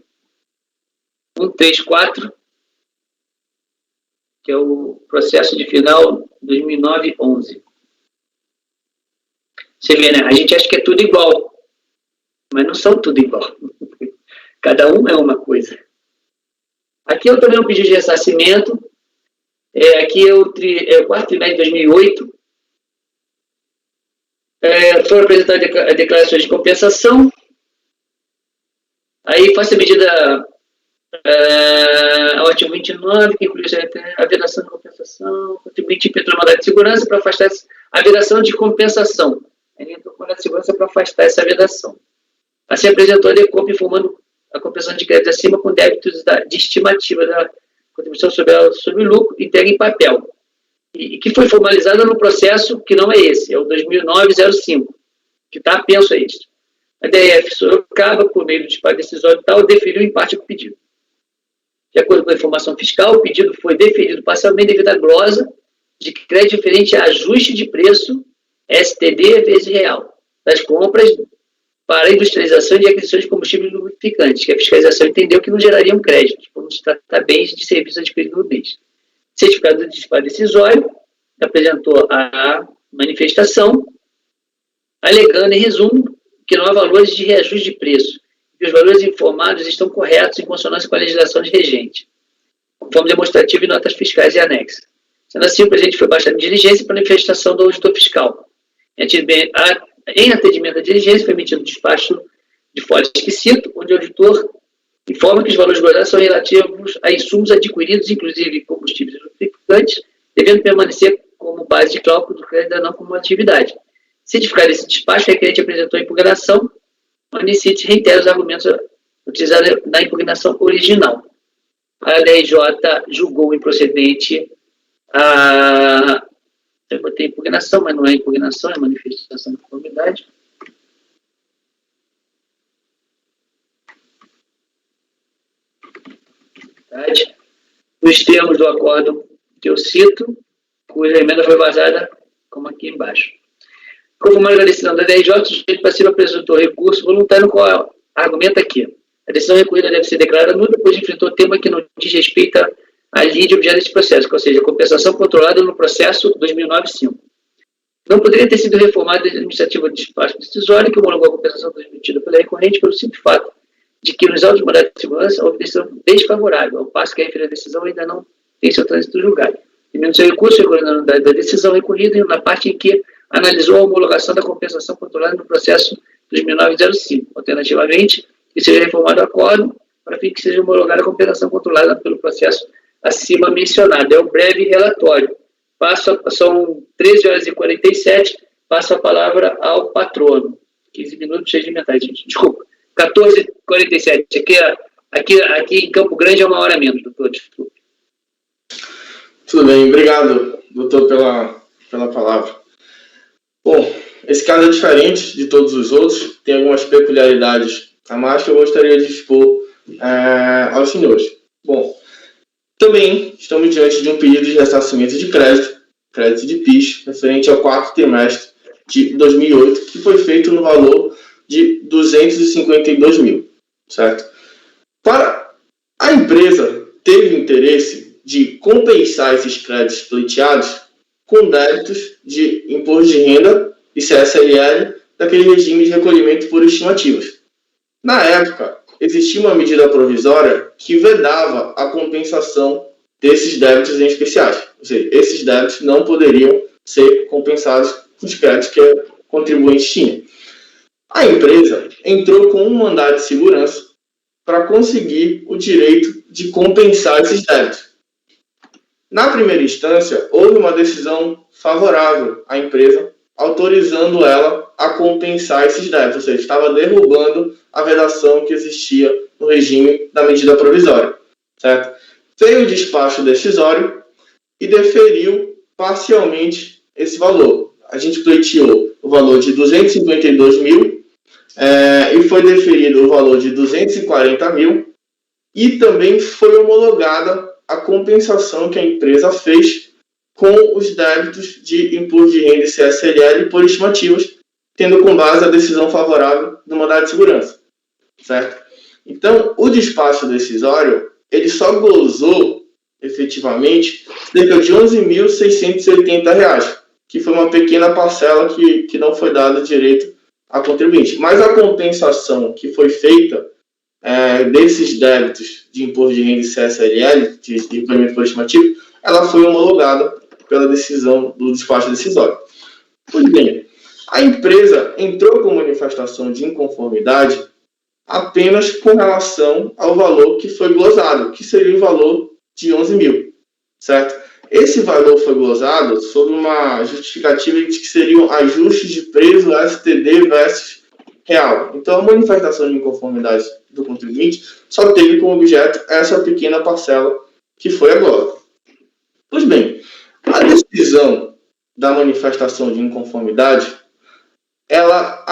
134, que é o processo de final 2009-11. Você vê, né? A gente acha que é tudo igual, mas não são tudo igual. Cada um é uma coisa. Aqui eu também um pedido de ressarcimento. Aqui é o quarto trimestre de 2008. Foram apresentadas declarações de compensação. Aí faça a medida ao artigo 29, que inclui a vedação de compensação, contribuinte impetrou mandado de segurança para afastar a vedação de compensação. Ele entrou com mandado de segurança para afastar essa vedação. Assim apresentou a DECOMP informando a compensação de crédito acima com débitos de estimativa da contribuição sobre o lucro entregue em papel. E que foi formalizada no processo que não é esse, é o 2009-05, que está apenso a isso. A DF Sorocaba, por meio do disparo decisório tal, deferiu em parte o pedido. De acordo com a informação fiscal, o pedido foi deferido parcialmente devido à glosa de crédito referente a ajuste de preço STD vezes real das compras para a industrialização de aquisições de combustíveis lubrificantes, que a fiscalização entendeu que não gerariam crédito, por se tratar bens de serviços adquiridos no mês. Certificado do disparo decisório apresentou a manifestação, alegando, em resumo, que não há valores de reajuste de preço, que os valores informados estão corretos em consonância com a legislação de regente, conforme demonstrativo e notas fiscais e anexas. Sendo assim, o presidente foi baixado em diligência para manifestação do auditor fiscal. Em atendimento à diligência, foi emitido o despacho de folhas que cito, onde o auditor informa que os valores gozados são relativos a insumos adquiridos, inclusive combustíveis lubrificantes, devendo permanecer como base de cálculo do crédito da não cumulatividade. Certificado esse despacho, o requerente apresentou a impugnação, onde se reitera os argumentos utilizados na impugnação original. A DRJ julgou improcedente eu botei impugnação, mas não é impugnação, é manifestação de conformidade. Nos termos do acordo que eu cito, cuja emenda foi vazada, como aqui embaixo. Conforme a decisão da DRJ, o sujeito passivo apresentou recurso voluntário com o argumento aqui. A decisão recorrida deve ser declarada nula, pois enfrentou tema que não diz respeito à lide objeto desse processo, ou seja, a compensação controlada no processo 2009-5. Não poderia ter sido reformada a administrativa de despacho decisório que homologou a compensação transmitida pela recorrente pelo simples fato de que nos autos de mandado de segurança houve decisão desfavorável, ao passo que a referida decisão ainda não tem seu trânsito julgado. Terminando seu recurso, recorrendo na unidade da decisão recorrida na parte em que analisou a homologação da compensação controlada no processo 2009-05. Alternativamente, que seja reformado o acordo para fim que seja homologada a compensação controlada pelo processo acima mencionado. É o breve relatório. São 13h47, passo a palavra ao patrono. 15 minutos regimentais, gente. Desculpa. 14h47. Aqui em Campo Grande é 1 hora menos, doutor. Desculpa. Tudo bem. Obrigado, doutor, pela pela palavra. Bom, esse caso é diferente de todos os outros, tem algumas peculiaridades a mais que eu gostaria de expor aos senhores. Bom, também estamos diante de um pedido de ressarcimento de crédito de PIS, referente ao quarto trimestre de 2008, que foi feito no valor de 252 mil, certo? A empresa teve interesse de compensar esses créditos pleiteados com débitos de imposto de renda e CSLL daquele regime de recolhimento por estimativas. Na época, existia uma medida provisória que vedava a compensação desses débitos em especiais. Ou seja, esses débitos não poderiam ser compensados com os créditos que o contribuinte tinha. A empresa entrou com um mandado de segurança para conseguir o direito de compensar esses débitos. Na primeira instância, houve uma decisão favorável à empresa, autorizando ela a compensar esses débitos, ou seja, estava derrubando a vedação que existia no regime da medida provisória, certo? Veio o despacho decisório e deferiu parcialmente esse valor. A gente pleiteou o valor de 252 mil e foi deferido o valor de 240 mil e também foi homologada a compensação que a empresa fez com os débitos de imposto de renda e CSLL por estimativas, tendo com base a decisão favorável do mandado de segurança, certo? Então, o despacho decisório, ele só gozou, efetivamente, cerca de R$ 11.680, que foi uma pequena parcela que não foi dada direito a contribuinte. Mas a compensação que foi feita desses débitos de imposto de renda e CSLL, de recolhimento por estimativa, ela foi homologada pela decisão do despacho decisório. Pois bem, a empresa entrou com manifestação de inconformidade apenas com relação ao valor que foi glosado, que seria o valor de 11 mil, certo? Esse valor foi glosado sob uma justificativa de que seriam ajustes de preço STD versus real. Então, a manifestação de inconformidade do contribuinte só teve como objeto essa pequena parcela que foi a glosa. Pois bem, a decisão da manifestação de inconformidade, ela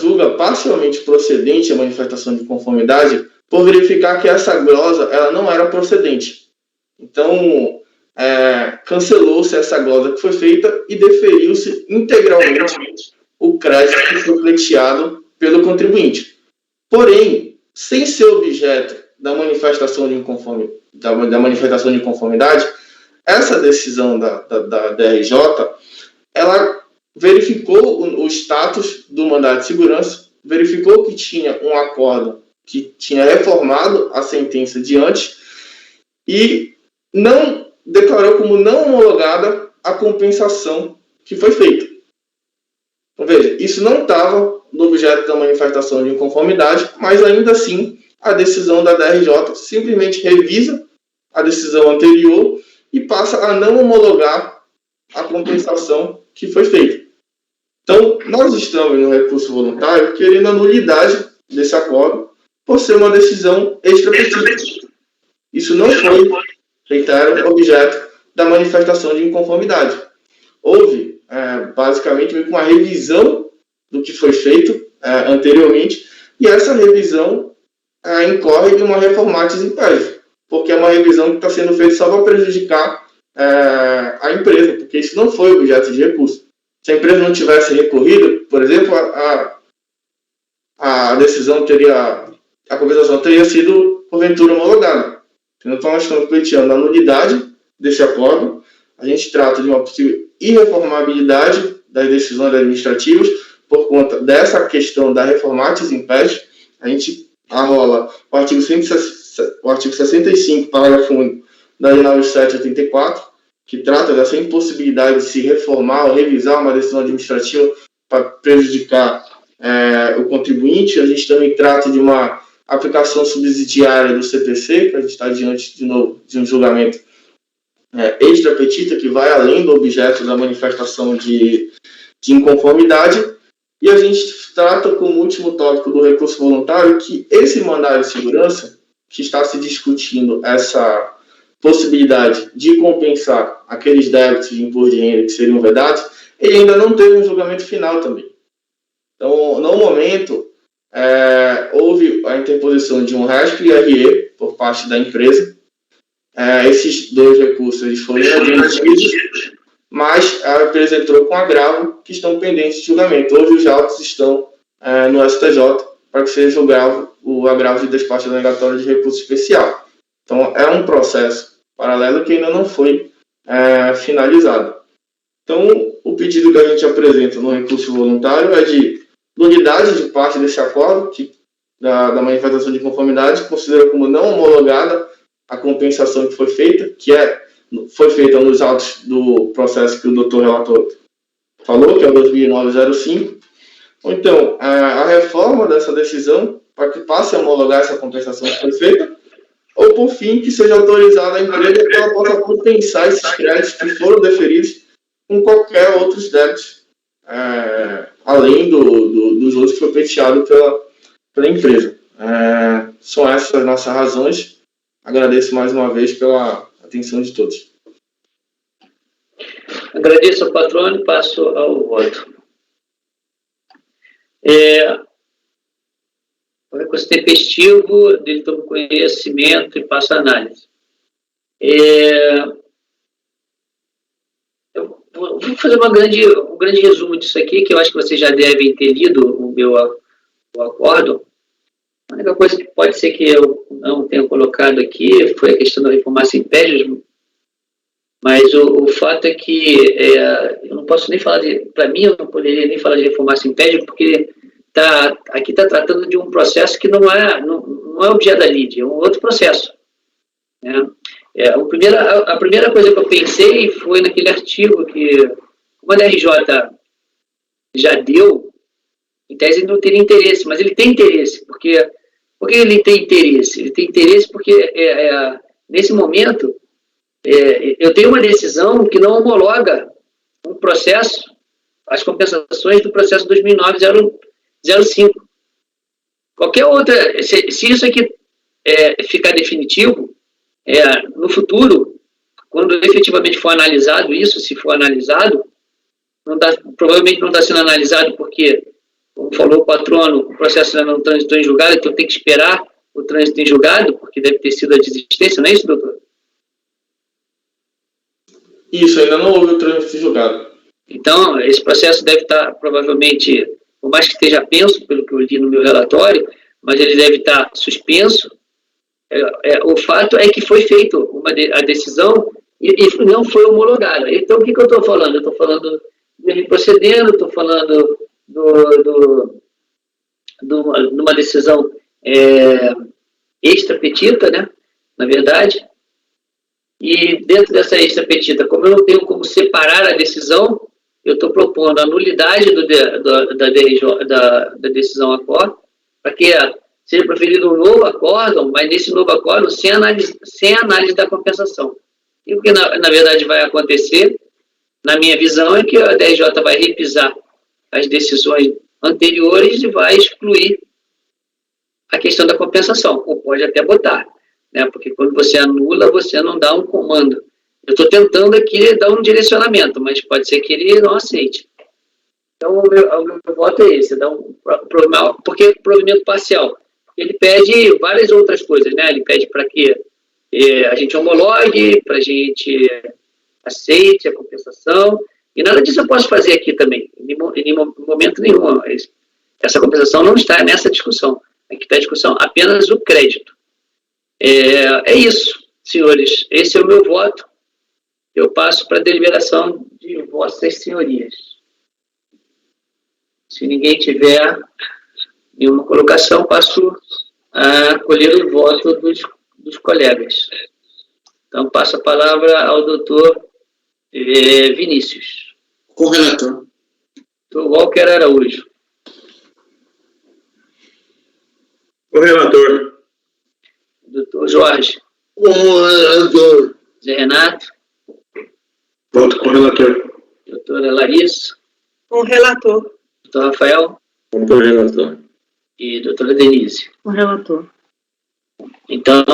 julga parcialmente procedente a manifestação de inconformidade por verificar que essa glosa ela não era procedente. Então, cancelou-se essa glosa que foi feita e deferiu-se integralmente o crédito que foi pleiteado pelo contribuinte. Porém, sem ser objeto da manifestação de inconformidade, essa decisão da DRJ, ela verificou o status do mandado de segurança, verificou que tinha um acordo que tinha reformado a sentença de antes e não declarou como não homologada a compensação que foi feita. Então, veja, isso não estava no objeto da manifestação de inconformidade, mas ainda assim a decisão da DRJ simplesmente revisa a decisão anterior e passa a não homologar a compensação que foi feita. Então, nós estamos no recurso voluntário querendo a nulidade desse acordo por ser uma decisão extrapetita. Isso não foi, reitero, objeto da manifestação de inconformidade. Houve, basicamente, uma revisão do que foi feito anteriormente, e essa revisão incorre em uma reformatio in pede, porque é uma revisão que está sendo feita só para prejudicar a empresa, porque isso não foi objeto de recurso. Se a empresa não tivesse recorrido, por exemplo, a decisão a compensação teria sido, porventura, homologada. Então, nós estamos pleiteando a nulidade desse acordo. A gente trata de uma possível irreformabilidade das decisões administrativas por conta dessa questão da reformatio in pede. A gente arrola o artigo 65, parágrafo único da Lei 97/84, que trata dessa impossibilidade de se reformar ou revisar uma decisão administrativa para prejudicar o contribuinte. A gente também trata de uma aplicação subsidiária do CPC, que a gente está diante, de novo, de um julgamento extrapetita, que vai além do objeto da manifestação de inconformidade. E a gente trata como último tópico do recurso voluntário que esse mandado de segurança, que está se discutindo essa possibilidade de compensar aqueles débitos de imposto de renda que seriam vedados, ele ainda não teve um julgamento final também. Então, no momento, houve a interposição de um RESP-RE por parte da empresa. Esses dois recursos eles foram admitidos, mas a empresa entrou com agravo que estão pendentes de julgamento. Hoje os autos estão no STJ para que seja julgado o agravo de despacho denegatório de recurso especial. Então, é um processo paralelo que ainda não foi finalizado. Então, o pedido que a gente apresenta no recurso voluntário é de nulidade de parte desse acordo, da manifestação de conformidade, considera como não homologada a compensação que foi feita, foi feita nos autos do processo que o doutor relator falou, que é o 2009-05. Ou então, a reforma dessa decisão, para que passe a homologar essa compensação que foi feita, ou, por fim, que seja autorizada a empresa que ela possa compensar esses créditos que foram deferidos com qualquer outros débitos, além dos outros que foi pleiteado pela empresa. São essas as nossas razões. Agradeço mais uma vez pela atenção de todos. Agradeço ao patrono e passo ao voto. O recurso tempestivo, dele tomo conhecimento e passo a análise. Eu vou fazer um grande resumo disso aqui, que eu acho que vocês já devem ter lido o acordo. A única coisa que pode ser que eu não tenha colocado aqui foi a questão da reformação impédios, mas o fato é que eu não posso nem falar para mim, eu não poderia nem falar de reformação impédios, porque aqui está tratando de um processo que não é objeto da lide, é um outro processo. Né? A primeira coisa que eu pensei foi naquele artigo que, como a DRJ já deu, em tese ele não teria interesse, mas ele tem interesse. Por que ele tem interesse? Ele tem interesse porque, nesse momento, eu tenho uma decisão que não homologa um processo, as compensações do processo 2009-05. Qualquer outra, se isso aqui ficar definitivo, no futuro, quando efetivamente for analisado isso, se for analisado, provavelmente não está sendo analisado porque, como falou o patrono, o processo ainda não transitou em julgado, então tem que esperar o trânsito em julgado, porque deve ter sido a desistência, não é isso, doutor? Isso, ainda não houve o trânsito em julgado. Então, esse processo deve estar, provavelmente, por mais que esteja penso, pelo que eu li no meu relatório, mas ele deve estar suspenso. O fato é que foi feita a decisão e não foi homologada. Então, o que eu estou falando? Eu estou falando dele procedendo, estou falando de uma decisão extra-petita, né, na verdade, e dentro dessa extra-petita, como eu não tenho como separar a decisão, eu estou propondo a nulidade da decisão acordo, para que seja proferido um novo acórdão, mas nesse novo acórdão sem análise da compensação. E o que na verdade vai acontecer, na minha visão, é que a DRJ vai repisar as decisões anteriores e vai excluir a questão da compensação, ou pode até botar, né? Porque quando você anula, você não dá um comando. Eu estou tentando aqui dar um direcionamento, mas pode ser que ele não aceite. Então, o meu voto é esse, porque provimento parcial. Ele pede várias outras coisas, né? Ele pede para que a gente homologue, para a gente aceite a compensação, e nada disso eu posso fazer aqui também, em momento nenhum. Essa compensação não está nessa discussão. Aqui está a discussão apenas o crédito. É isso, senhores. Esse é o meu voto. Eu passo para a deliberação de vossas senhorias. Se ninguém tiver nenhuma colocação, passo a colher o voto dos colegas. Então, passo a palavra ao doutor Vinícius. Com o relator. Doutor Walker Araújo. O relator. Doutor Jorge. Com o relator. Zé Renato. Voto com o relator. Doutora Larissa. Com o relator. Doutor Rafael. Com o relator. E doutora Denise. Com o relator. Então,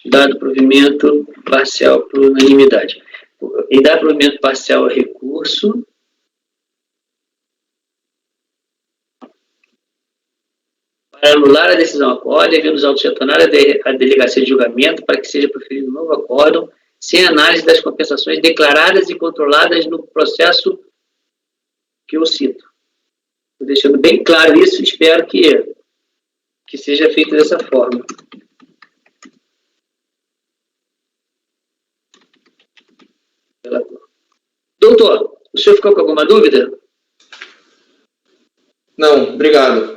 Dado provimento parcial por unanimidade. E dar provimento parcial ao recurso. Para anular a decisão acórdão, devendo os autos retornar à delegacia de julgamento para que seja proferido um novo acórdão, sem análise das compensações declaradas e controladas no processo que eu cito. Estou deixando bem claro isso, espero que seja feito dessa forma. Doutor, o senhor ficou com alguma dúvida? Não, obrigado.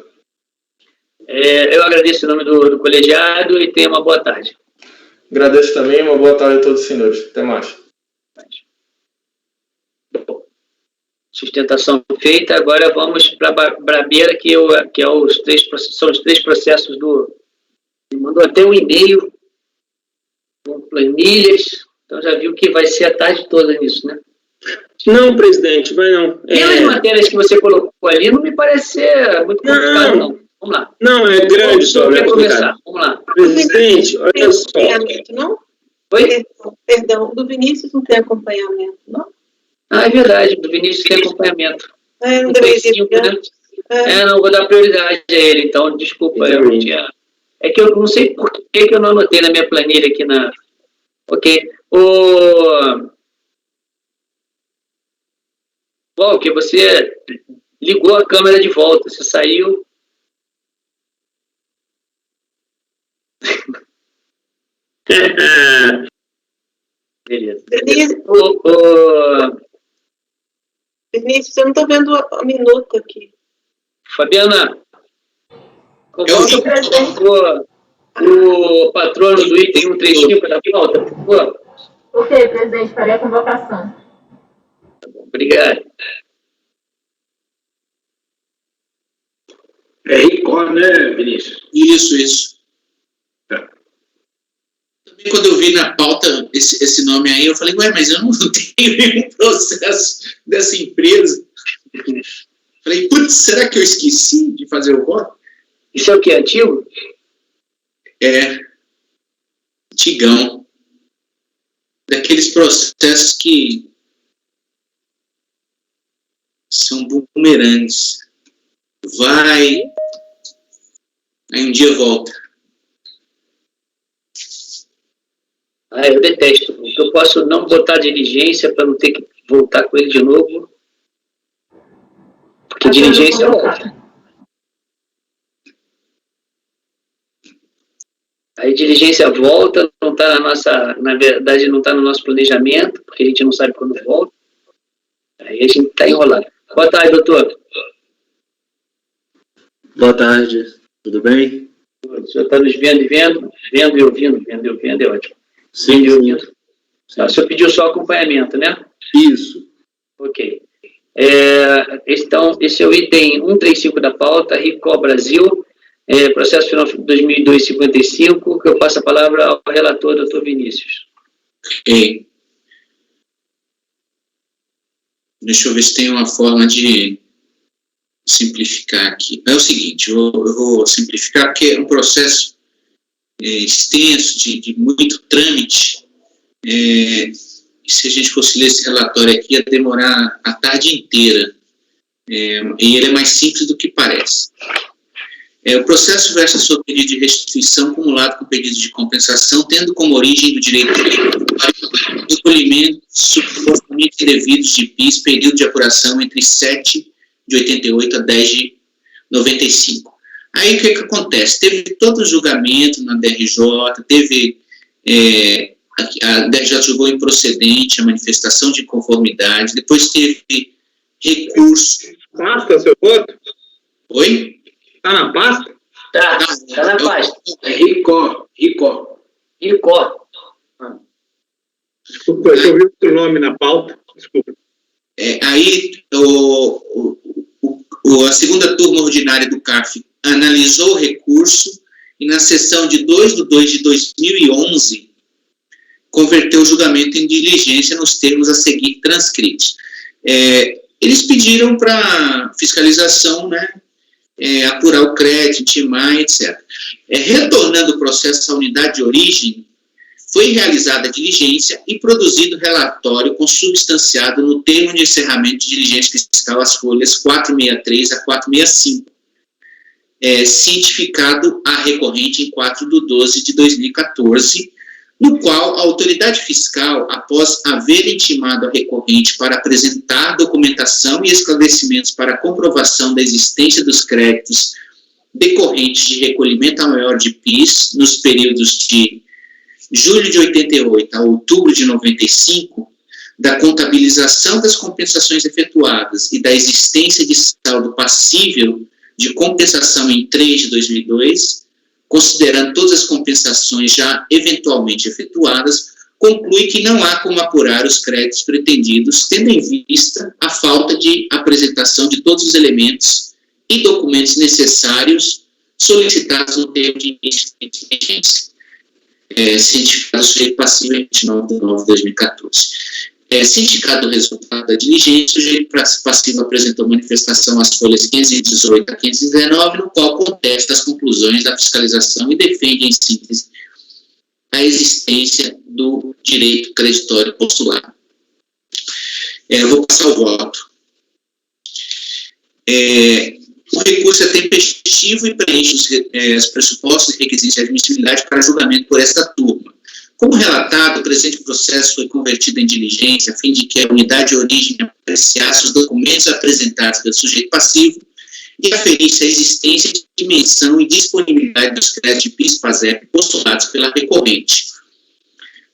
Eu agradeço em nome do colegiado e tenha uma boa tarde. Agradeço também, uma boa tarde a todos os senhores. Até mais. Sustentação feita, agora vamos para a Brabeira, que são os 3 processos do... Ele mandou até um e-mail com planilhas, então já viu que vai ser a tarde toda nisso, né? Não, presidente, vai não. Pelas matérias que você colocou ali, não me parece ser muito complicado, não. Vamos lá. Não, é grande só. Quer começar? Vamos lá. Presidente, olha só. Acompanhamento, não? Oi? Perdão, do Vinícius não tem acompanhamento, não? Ah, é verdade, do Vinícius tem acompanhamento. Não deveria ter 5, né? Não, vou dar prioridade a ele, então, desculpa, eu não tinha... É que eu não sei por que eu não anotei na minha planilha aqui na... Ok. Bom, que você ligou a câmera de volta, você saiu... Beleza. Vinícius, eu não estou vendo a minuta aqui. Fabiana, convoca o patrono do item 135 da pauta, por favor. Ok, presidente, farei a convocação. Tá bom, obrigado. É RICOR, né, Vinícius? Isso. Também quando eu vi na pauta esse nome aí, eu falei, ué, mas eu não tenho nenhum processo dessa empresa. Falei, putz, será que eu esqueci de fazer o voto? Isso é o que? Antigo? É. Antigão. Daqueles processos que são bumerangues. Vai, aí um dia volta. Eu detesto. Porque eu posso não botar diligência para não ter que voltar com ele de novo. Porque diligência volta. Aí diligência volta, não está na nossa, na verdade não está no nosso planejamento, porque a gente não sabe quando volta. Aí a gente está enrolado. Boa tarde, doutor. Boa tarde, tudo bem? O senhor está nos vendo e ouvindo, é ótimo. Sim, vendo e ouvindo. Sim. O senhor pediu só acompanhamento, né? Isso. Ok. Então, esse é o item 135 da pauta, RICOR Brasil, processo final 2002-55, que eu passo a palavra ao relator, doutor Vinícius. Ok. Deixa eu ver se tem uma forma de simplificar aqui. É o seguinte, eu vou simplificar, porque é um processo extenso, de muito trâmite. Se a gente fosse ler esse relatório aqui, ia demorar a tarde inteira. E ele é mais simples do que parece. O processo versa sobre pedido de restituição acumulado com pedido de compensação, tendo como origem do direito de recolhimento supostamente indevidos de PIS, período de apuração entre 7 de 88 a 10 de 95. Aí o que acontece? Teve todo o julgamento na DRJ, a DRJ julgou improcedente a manifestação de conformidade, depois teve recurso. Pasta, seu voto? Oi? Tá na pasta? Tá na pasta. RICOR. Desculpa, eu vi outro nome na pauta. Desculpa. Aí, a segunda turma ordinária do CARF analisou o recurso e, na sessão de 2/2 de 2011, converteu o julgamento em diligência nos termos a seguir transcritos. Eles pediram para fiscalização, né, apurar o crédito, intimar, etc. Retornando o processo à unidade de origem, foi realizada a diligência e produzido relatório consubstanciado no termo de encerramento de diligência fiscal às folhas 463 a 465, cientificado a recorrente em 4/12/2014, no qual a autoridade fiscal, após haver intimado a recorrente para apresentar documentação e esclarecimentos para a comprovação da existência dos créditos decorrentes de recolhimento a maior de PIS nos períodos de julho de 88 a outubro de 95, da contabilização das compensações efetuadas e da existência de saldo passível de compensação em 3 de 2002, considerando todas as compensações já eventualmente efetuadas, conclui que não há como apurar os créditos pretendidos, tendo em vista a falta de apresentação de todos os elementos e documentos necessários solicitados no termo de início de diligência, cientificado sujeito passivo em 29/9/2014. Cientificado o resultado da diligência, o sujeito passivo apresentou manifestação às folhas 518 a 519, no qual contesta as conclusões da fiscalização e defende, em síntese, a existência do direito creditório postulado. Eu vou passar o voto. O recurso é tempestivo e preenche os pressupostos e requisitos de admissibilidade para julgamento por esta turma. Como relatado, o presente processo foi convertido em diligência a fim de que a unidade de origem apreciasse os documentos apresentados pelo sujeito passivo e aferisse a existência de dimensão e disponibilidade dos créditos de PIS/PASEP postulados pela recorrente.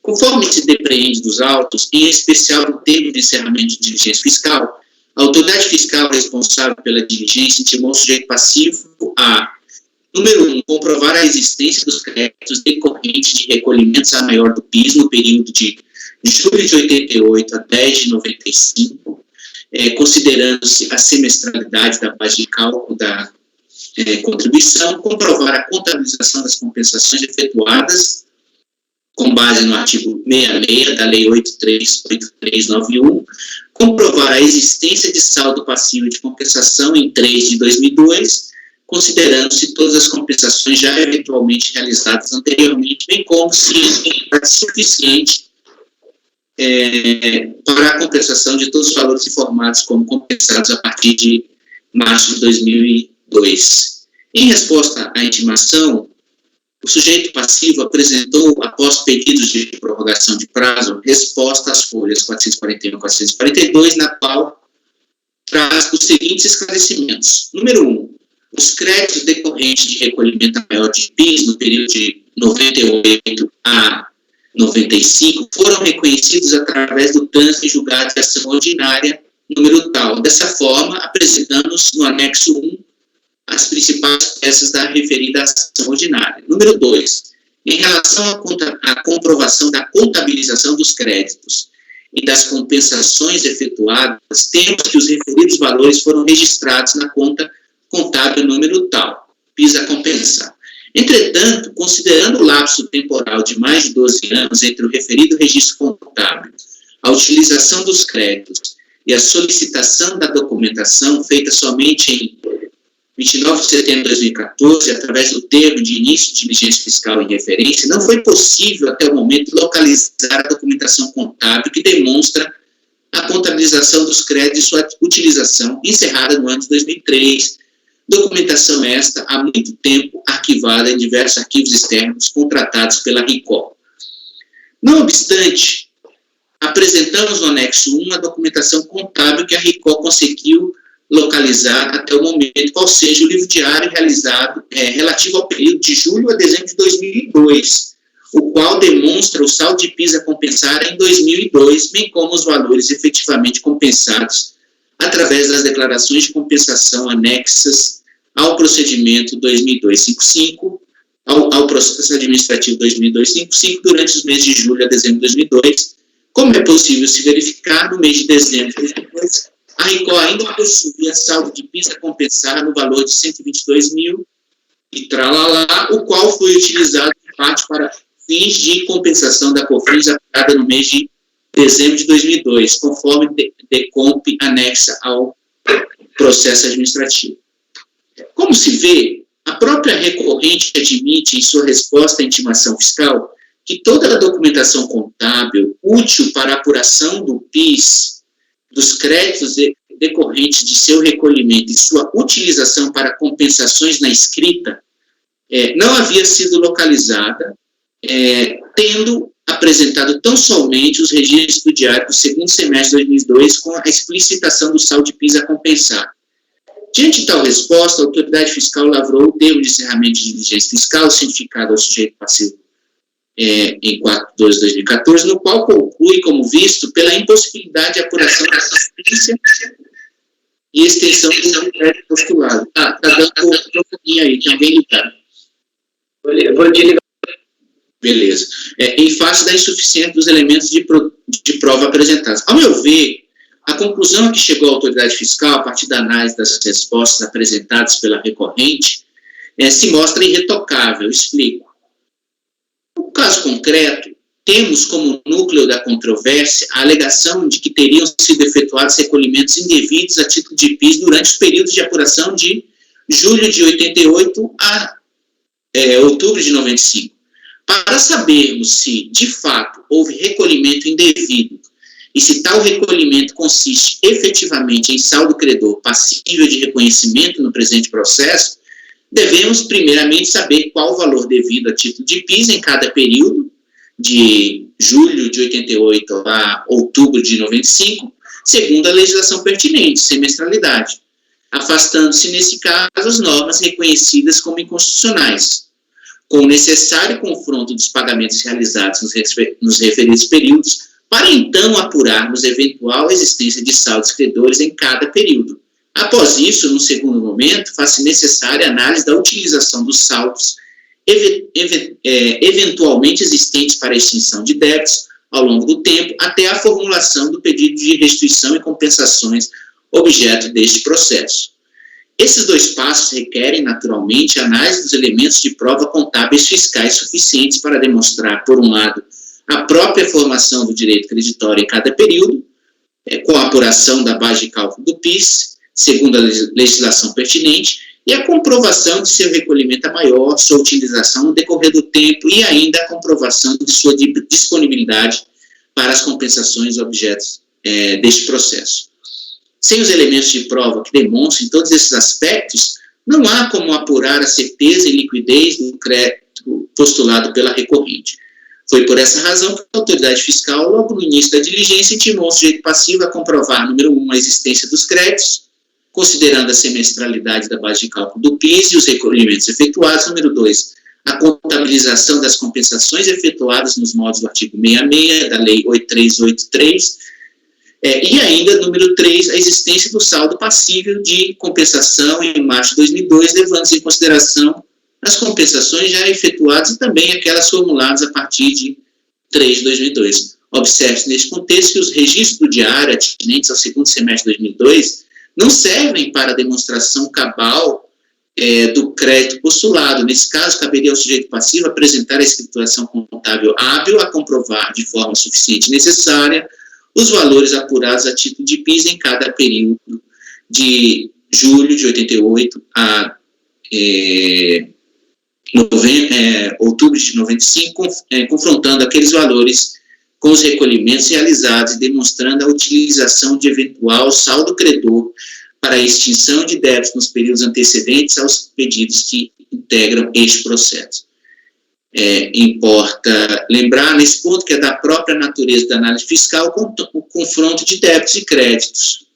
Conforme se depreende dos autos, em especial no termo de encerramento de diligência fiscal, a autoridade fiscal responsável pela diligência intimou o sujeito passivo a: número 1, comprovar a existência dos créditos decorrentes de recolhimentos a maior do PIS no período de julho de 88 a 10 de 95, considerando-se a semestralidade da base de cálculo da contribuição, comprovar a contabilização das compensações efetuadas com base no artigo 66 da Lei 839391, comprovar a existência de saldo passivo de compensação em 3 de 2002, considerando-se todas as compensações já eventualmente realizadas anteriormente, bem como se é suficiente para a compensação de todos os valores informados como compensados a partir de março de 2002. Em resposta à intimação, o sujeito passivo apresentou, após pedidos de prorrogação de prazo, resposta às folhas 441 e 442, na qual traz os seguintes esclarecimentos. Número 1. Os créditos decorrentes de recolhimento a maior de PIS no período de 98 a 95 foram reconhecidos através do trânsito em julgado de ação ordinária número tal. Dessa forma, apresentamos no anexo 1 as principais peças da referida ação ordinária. Número 2. Em relação à comprovação da contabilização dos créditos e das compensações efetuadas, temos que os referidos valores foram registrados na conta contábil número tal, PIS a compensar. Entretanto, considerando o lapso temporal de mais de 12 anos entre o referido registro contábil, a utilização dos créditos e a solicitação da documentação feita somente em 29 de setembro de 2014, através do termo de início de diligência fiscal em referência, não foi possível até o momento localizar a documentação contábil que demonstra a contabilização dos créditos e sua utilização encerrada no ano de 2003, documentação esta há muito tempo arquivada em diversos arquivos externos contratados pela RICO. Não obstante, apresentamos no anexo 1 a documentação contábil que a RICO conseguiu localizar até o momento, qual seja o livro diário realizado relativo ao período de julho a dezembro de 2002, o qual demonstra o saldo de PIS a compensar em 2002, bem como os valores efetivamente compensados através das declarações de compensação anexas ao procedimento 2002-55, ao processo administrativo 2002-55, durante os meses de julho a dezembro de 2002, como é possível se verificar no mês de dezembro de 2002, a RICO ainda possuía saldo de PIS a compensar no valor de 122 mil e tralalá, o qual foi utilizado em parte para fins de compensação da COFINS aplicada no mês de dezembro de 2002, conforme decomp anexa ao processo administrativo. Como se vê, a própria recorrente admite em sua resposta à intimação fiscal que toda a documentação contábil útil para a apuração do PIS, dos créditos decorrentes de seu recolhimento e sua utilização para compensações na escrita, não havia sido localizada, tendo apresentado tão somente os registros do diário do segundo semestre de 2002 com a explicitação do saldo de PIS a compensar. Diante de tal resposta, a autoridade fiscal lavrou o termo de encerramento de diligência fiscal cientificado ao sujeito passivo em 4/2/2014, no qual conclui como visto pela impossibilidade de apuração da assistência e extensão do crédito postulado. Está dando um aí, tem alguém ligado? Vou desligar. Beleza. Em face da insuficiência dos elementos de prova apresentados. Ao meu ver, a conclusão a que chegou a autoridade fiscal, a partir da análise das respostas apresentadas pela recorrente, se mostra irretocável. Explico. No caso concreto, temos como núcleo da controvérsia a alegação de que teriam sido efetuados recolhimentos indevidos a título de PIS durante os períodos de apuração de julho de 88 a outubro de 95. Para sabermos se, de fato, houve recolhimento indevido e se tal recolhimento consiste efetivamente em saldo credor passível de reconhecimento no presente processo, devemos, primeiramente, saber qual o valor devido a título de PIS em cada período, de julho de 88 a outubro de 95, segundo a legislação pertinente, semestralidade, afastando-se, nesse caso, as normas reconhecidas como inconstitucionais, com o necessário confronto dos pagamentos realizados nos referidos períodos, para então apurarmos eventual existência de saldos credores em cada período. Após isso, no segundo momento, faz-se necessária a análise da utilização dos saldos eventualmente existentes para a extinção de débitos ao longo do tempo, até a formulação do pedido de restituição e compensações objeto deste processo. Esses dois passos requerem, naturalmente, a análise dos elementos de prova contábeis fiscais suficientes para demonstrar, por um lado, a própria formação do direito creditório em cada período, com a apuração da base de cálculo do PIS, segundo a legislação pertinente, e a comprovação de seu recolhimento a maior, sua utilização no decorrer do tempo e ainda a comprovação de sua disponibilidade para as compensações objetos deste processo. Sem os elementos de prova que demonstrem todos esses aspectos, não há como apurar a certeza e liquidez do crédito postulado pela recorrente. Foi por essa razão que a autoridade fiscal, logo no início da diligência, intimou o sujeito passivo a comprovar, número 1, a existência dos créditos, considerando a semestralidade da base de cálculo do PIS e os recolhimentos efetuados, número 2, a contabilização das compensações efetuadas nos moldes do artigo 66 da Lei 8383, e ainda, número 3, a existência do saldo passível de compensação em março de 2002, levando-se em consideração as compensações já efetuadas e também aquelas formuladas a partir de 3 de 2002. Observe-se neste contexto que os registros do diário atinentes ao segundo semestre de 2002 não servem para a demonstração cabal do crédito postulado. Nesse caso, caberia ao sujeito passivo apresentar a escrituração contábil hábil a comprovar de forma suficiente e necessária os valores apurados a título de PIS em cada período de julho de 88 a outubro de 95, confrontando aqueles valores com os recolhimentos realizados e demonstrando a utilização de eventual saldo credor para a extinção de débitos nos períodos antecedentes aos pedidos que integram este processo. Importa lembrar, nesse ponto, que é da própria natureza da análise fiscal o confronto de débitos e créditos.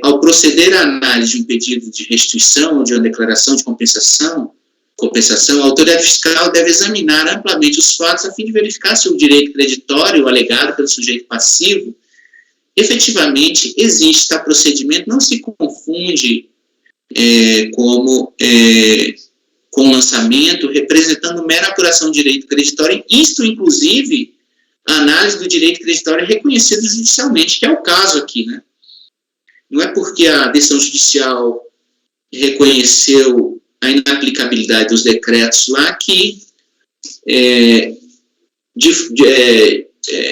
Ao proceder à análise de um pedido de restituição ou de uma declaração de compensação, a autoridade fiscal deve examinar amplamente os fatos a fim de verificar se o direito creditório alegado pelo sujeito passivo efetivamente existe. Tal procedimento não se confunde com lançamento, representando mera apuração do direito creditório, isto, inclusive, a análise do direito creditório reconhecido judicialmente, que é o caso aqui, né? Não é porque a decisão judicial reconheceu a inaplicabilidade dos decretos lá que,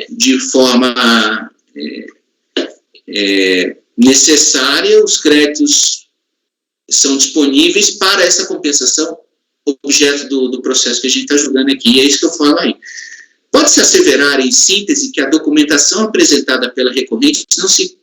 de forma necessária, os créditos são disponíveis para essa compensação, objeto do processo que a gente está julgando aqui, e é isso que eu falo aí. Pode-se asseverar, em síntese, que a documentação apresentada pela recorrente não se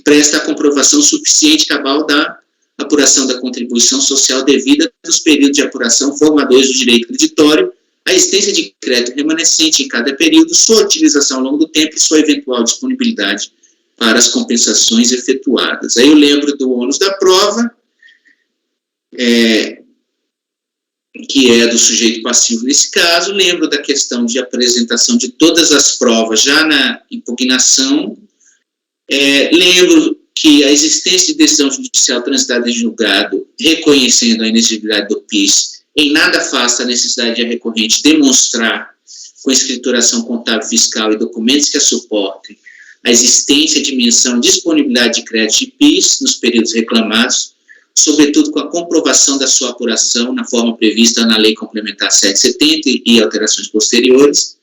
presta à comprovação suficiente e cabal da apuração da contribuição social devida nos períodos de apuração formadores do direito creditório, a existência de crédito remanescente em cada período, sua utilização ao longo do tempo e sua eventual disponibilidade para as compensações efetuadas. Aí eu lembro do ônus da prova, que é do sujeito passivo nesse caso, lembro da questão de apresentação de todas as provas já na impugnação, lembro que a existência de decisão judicial transitada em julgado, reconhecendo a inexigibilidade do PIS, em nada afasta a necessidade de a recorrente demonstrar, com escrituração contábil fiscal e documentos que a suportem, a existência, dimensão e disponibilidade de crédito de PIS nos períodos reclamados, sobretudo com a comprovação da sua apuração na forma prevista na Lei Complementar 770 e alterações posteriores.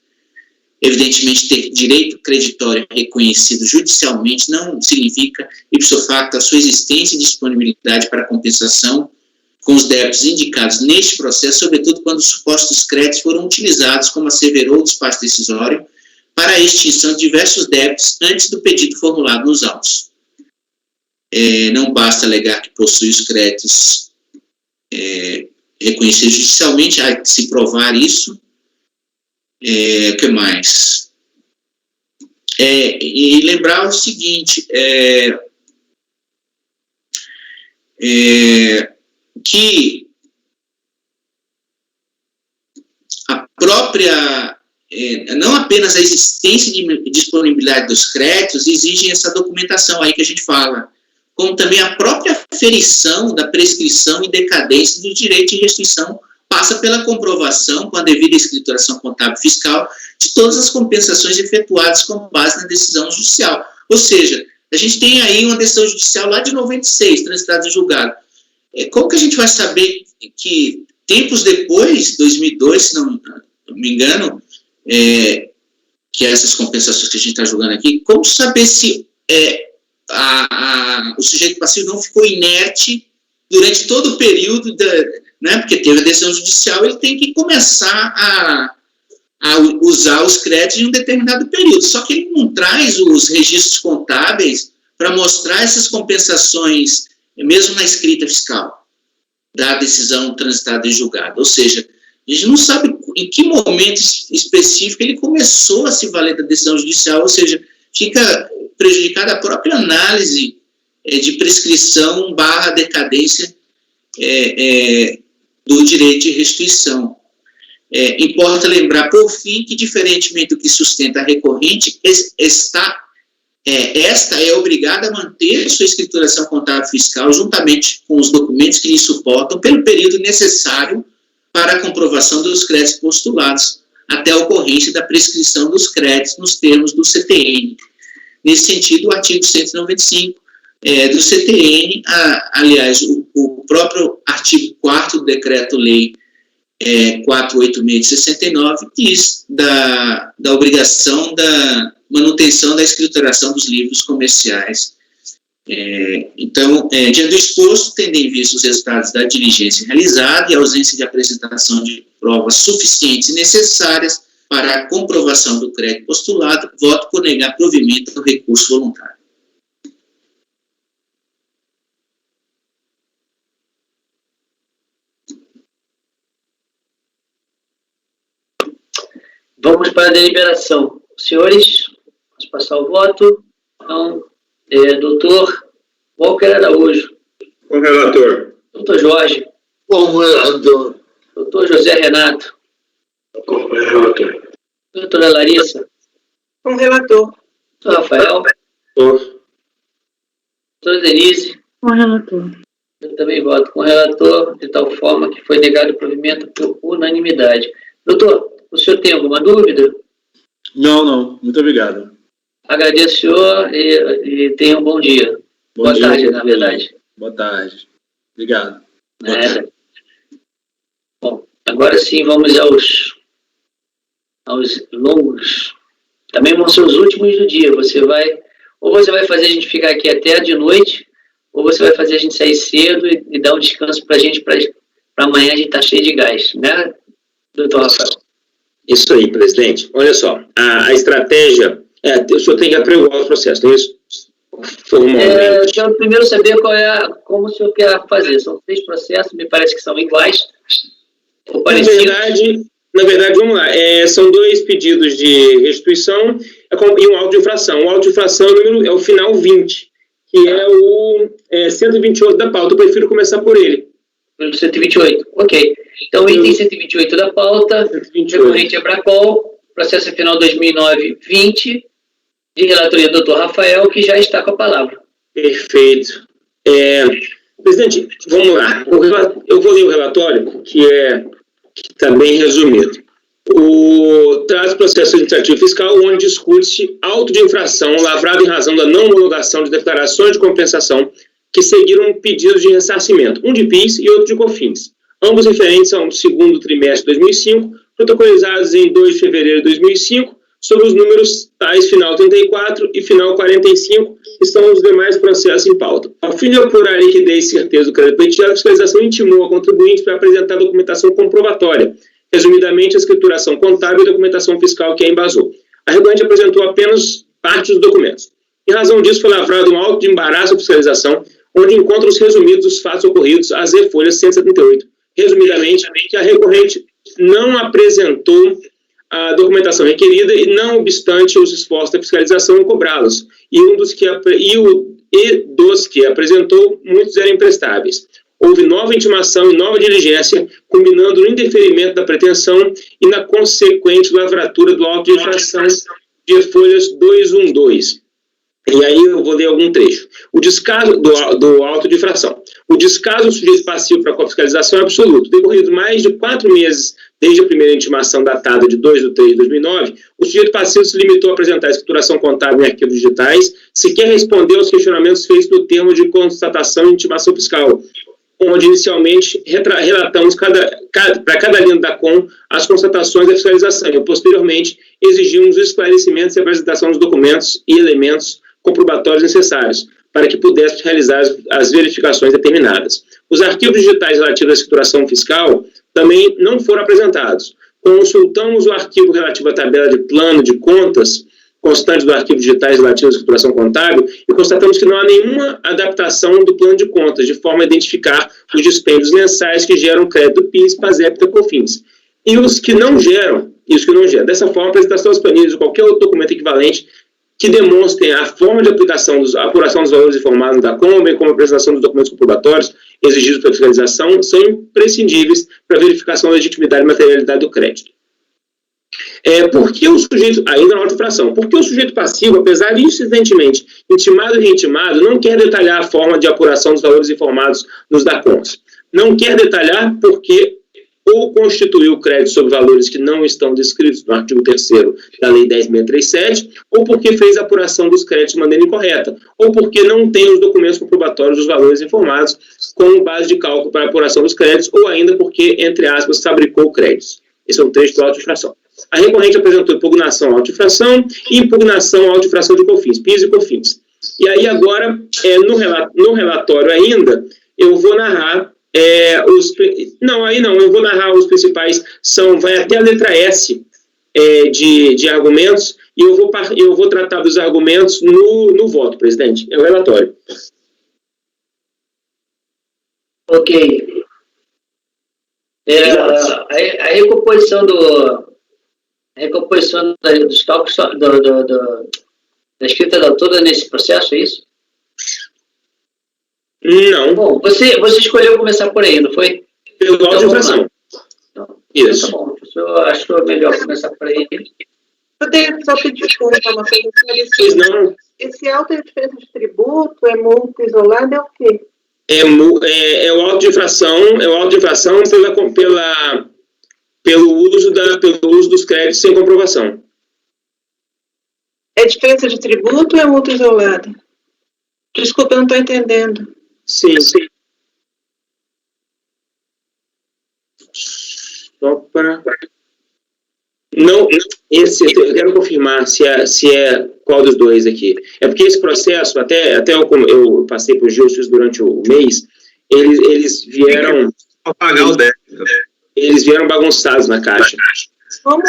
Evidentemente, ter direito creditório reconhecido judicialmente não significa, ipso facto, a sua existência e disponibilidade para compensação com os débitos indicados neste processo, sobretudo quando os supostos créditos foram utilizados, como asseverou o despacho decisório, para a extinção de diversos débitos antes do pedido formulado nos autos. Não basta alegar que possui os créditos reconhecidos judicialmente, há que se provar isso. O que mais? E lembrar o seguinte, que a própria, não apenas a existência de disponibilidade dos créditos exigem essa documentação aí que a gente fala, como também a própria aferição da prescrição e decadência do direito de restituição passa pela comprovação, com a devida escrituração contábil fiscal, de todas as compensações efetuadas com base na decisão judicial. Ou seja, a gente tem aí uma decisão judicial lá de 96, transitada em julgado. Como que a gente vai saber que, tempos depois, 2002, se não me engano, que essas compensações que a gente está julgando aqui, como saber se o sujeito passivo não ficou inerte durante todo o período, porque teve a decisão judicial, ele tem que começar a usar os créditos em um determinado período. Só que ele não traz os registros contábeis para mostrar essas compensações, mesmo na escrita fiscal da decisão transitada em julgado. Ou seja, a gente não sabe em que momento específico ele começou a se valer da decisão judicial, ou seja, fica prejudicada a própria análise de prescrição / decadência do direito de restituição. Importa lembrar, por fim, que, diferentemente do que sustenta a recorrente, esta é obrigada a manter sua escrituração contábil fiscal juntamente com os documentos que lhe suportam pelo período necessário para a comprovação dos créditos postulados, até a ocorrência da prescrição dos créditos nos termos do CTN. Nesse sentido, o artigo 195 do CTN, aliás, o próprio artigo 4º do Decreto-Lei 486 de 69, diz da obrigação da manutenção da escrituração dos livros comerciais. Então, diante do exposto, tendo em vista os resultados da diligência realizada e a ausência de apresentação de provas suficientes e necessárias para a comprovação do crédito postulado, voto por negar provimento ao recurso voluntário. Vamos para a deliberação. Senhores, vamos passar o voto. Então, doutor Walker Araújo. Com o relator. Doutor Jorge. Com o relator. Doutor José Renato. Com o relator. Doutora Larissa. Com o relator. Doutor Rafael. Doutora Denise. Com o relator. Eu também voto com o relator, de tal forma que foi negado o provimento por unanimidade. Doutor, o senhor tem alguma dúvida? Não. Muito obrigado. Agradeço, senhor, e tenha um bom dia. Boa tarde, na verdade. Boa tarde. Obrigado. Bom, agora sim vamos aos longos. Também vão ser os últimos do dia. Você vai fazer a gente ficar aqui até de noite, ou você vai fazer a gente sair cedo e dar um descanso para a gente, para amanhã a gente estar cheio de gás, né, doutor Rafael? Isso aí, presidente. Olha só, a estratégia... o senhor tem que aprovar o processo, não é isso? Eu quero primeiro saber como o senhor quer fazer. São 3 processos, me parece que são iguais. Na verdade, vamos lá. São 2 pedidos de restituição e um auto de infração. O auto de infração é o final 20, que é o 128 da pauta. Eu prefiro começar por ele. Pelo 128, ok. Então, item 128 da pauta, recorrente Abracol, processo final 2009-20, de relatoria do Dr. Rafael, que já está com a palavra. Perfeito. Presidente, vamos lá. Eu vou ler o relatório, que está bem resumido. Traz processo administrativo fiscal, onde discute auto de infração lavrado em razão da não homologação de declarações de compensação que seguiram pedidos de ressarcimento, um de PIS e outro de COFINS, ambos referentes ao segundo trimestre de 2005, protocolizados em 2 de fevereiro de 2005, sobre os números tais final 34 e final 45, que são os demais processos em pauta. Ao fim de apurar a liquidez e certeza do crédito pleiteado, a fiscalização intimou a contribuinte para apresentar a documentação comprobatória, resumidamente a escrituração contábil e a documentação fiscal que a embasou. A recorrente apresentou apenas parte dos documentos. Em razão disso, foi lavrado um auto de embaraço à fiscalização, onde encontra os resumidos dos fatos ocorridos, a Z folha 178. Resumidamente, que a recorrente não apresentou a documentação requerida e, não obstante os esforços da fiscalização em cobrá-los, dos que apresentou, muitos eram imprestáveis. Houve nova intimação e nova diligência, combinando no indeferimento da pretensão e na consequente lavratura do auto de infração de folhas 212. E aí eu vou ler algum trecho. O descaso do auto de infração. O descaso do sujeito passivo para a fiscalização é absoluto. Decorridos mais de 4 meses desde a primeira intimação datada de 2 de 3 de 2009, o sujeito passivo se limitou a apresentar a escrituração contábil em arquivos digitais, sequer respondeu aos questionamentos feitos no termo de constatação e intimação fiscal, onde inicialmente relatamos para cada linha da COM as constatações da fiscalização e, posteriormente, exigimos os esclarecimentos e a apresentação dos documentos e elementos comprobatórios necessários para que pudesse realizar as verificações determinadas. Os arquivos digitais relativos à escrituração fiscal também não foram apresentados. Consultamos o arquivo relativo à tabela de plano de contas constante do arquivo digitais relativo à escrituração contábil e constatamos que não há nenhuma adaptação do plano de contas, de forma a identificar os dispêndios mensais que geram crédito do PIS, PASEP e COFINS. E os que não geram. Dessa forma, a apresentação das planilhas ou qualquer outro documento equivalente que demonstrem a forma de a apuração dos valores informados da COM, bem como a apresentação dos documentos comprobatórios exigidos pela fiscalização, são imprescindíveis para a verificação da legitimidade e materialidade do crédito. Porque o sujeito, ainda na auto de infração, porque o sujeito passivo, apesar de incidentemente intimado e reintimado, não quer detalhar a forma de apuração dos valores informados nos DACONs. Não quer detalhar porque ou constituiu crédito sobre valores que não estão descritos no artigo 3º da Lei 10.637, ou porque fez a apuração dos créditos de maneira incorreta, ou porque não tem os documentos comprobatórios dos valores informados como base de cálculo para a apuração dos créditos, ou ainda porque, entre aspas, fabricou créditos. Esse é um trecho do auto de infração. A recorrente apresentou impugnação à auto de infração e impugnação à auto de infração de COFINS, PIS e COFINS. E aí agora, no relatório ainda, eu vou narrar eu vou narrar os principais, vai até a letra S de argumentos, e eu vou tratar dos argumentos no voto, presidente. É o relatório. Ok. A recomposição dos cálculos da escrita da toda nesse processo, é isso? Não. Bom, você escolheu começar por aí, não foi? Pelo auto de infração. Isso. Tá bom. Eu acho melhor começar por aí. Eu só pedir uma coisa não. Esse auto é diferença de tributo, é multa isolada, é o quê? É o auto de infração, pelo uso dos créditos sem comprovação. É diferença de tributo ou é multa isolada? Desculpa, eu não estou entendendo. Sim. Só para... Não, eu quero confirmar se é qual dos dois aqui. É porque esse processo, até eu passei por Gilson durante o mês, eles vieram... Apagar o débito. Eles vieram bagunçados na caixa. Como?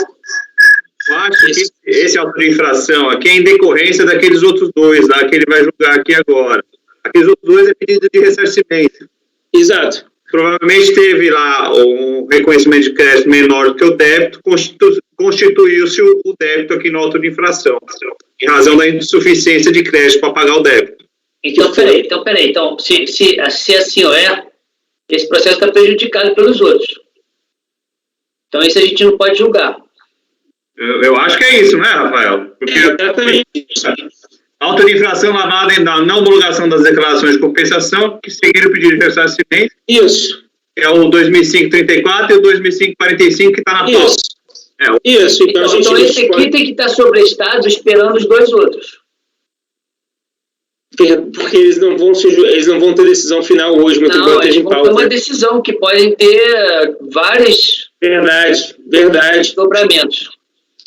Eu acho que esse auto de infração aqui é em decorrência daqueles outros dois lá que ele vai julgar aqui agora. Aqueles outros dois é pedido de ressarcimento. Exato. Provavelmente teve lá um reconhecimento de crédito menor do que o débito, constituiu-se o débito aqui no auto de infração, em razão da insuficiência de crédito para pagar o débito. Então, peraí. Então, se assim é, esse processo está prejudicado pelos outros. Então, isso a gente não pode julgar. Eu acho que é isso, né, Rafael? Porque auto de infração lavada na não homologação das declarações de compensação, que seguiram o pedido de ressarcimento. Isso. É o 2005-34 e o 2005-45 que está na pauta. Isso. Então esse aqui tem que estar sobrestado esperando os dois outros. Porque eles não vão ter decisão final hoje, mas não, eles vão ter uma decisão que podem ter vários dobramentos.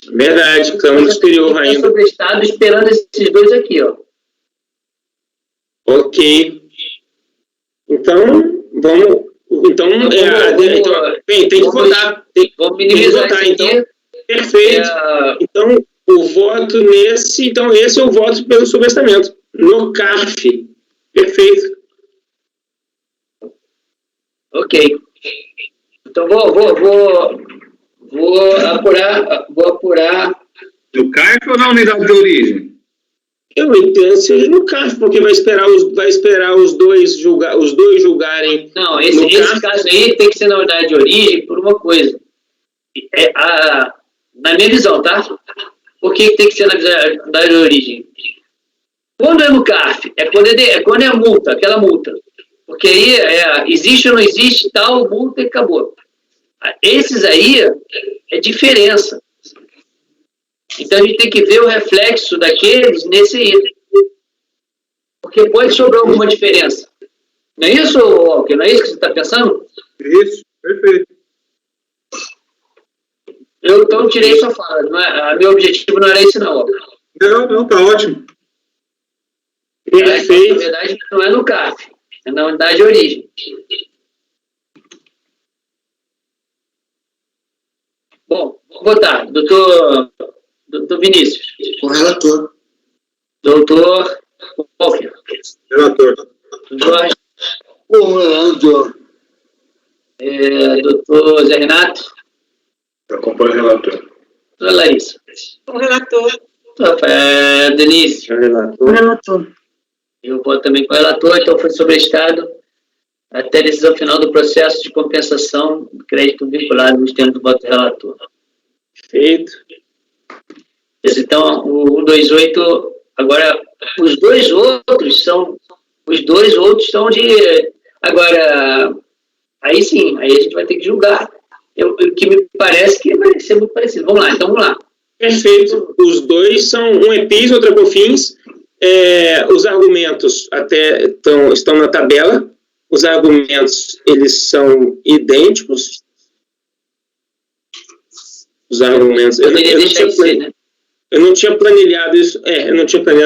Verdade, estamos no exterior ainda. Sobre o Estado esperando esses dois aqui, ó. Ok. Então, tem que votar. Vamos minimizar votar, então. Aqui. Perfeito. Então, o voto nesse... Então, esse é o voto pelo sobrestamento. No CARF. Perfeito. Ok. Então, vou apurar. No CARF ou na unidade de origem? Eu entendo que seja no CARF, porque vai esperar os dois julgarem. Não, esse caso aí tem que ser na unidade de origem por uma coisa. Na minha visão, tá? Por que tem que ser na unidade de origem? Quando é no CARF, quando é a multa, aquela multa. Porque aí existe ou não existe tal multa e acabou. Esses aí é diferença. Então a gente tem que ver o reflexo daqueles nesse aí. Porque pode sobrar alguma diferença. Não é isso, Walker? Não é isso que você está pensando? Isso, perfeito. Eu então tirei sua fala. Meu objetivo não era esse, não, Walker. Não, tá ótimo. Perfeito. Na verdade, não é no CARF, é na unidade de origem. Bom, vou votar. Doutor Vinícius. O relator. Doutor Walker. Relator. Jorge. O relator. Doutor Zé Renato. Eu acompanho o relator. Doutora Larissa. O relator. Denise. O relator. Eu voto também com o relator, então foi sobrestado até a decisão final do processo de compensação do crédito vinculado nos termos do voto do relator. Feito. Então, o 128, agora, os dois outros são de... Agora, aí sim, aí a gente vai ter que julgar. O que me parece que vai ser muito parecido. Vamos lá. Perfeito. Os dois são, um é PIS, outro é COFINS. Os argumentos estão na tabela. Os argumentos, eles são idênticos. Os argumentos... Eu não tinha planilhado isso.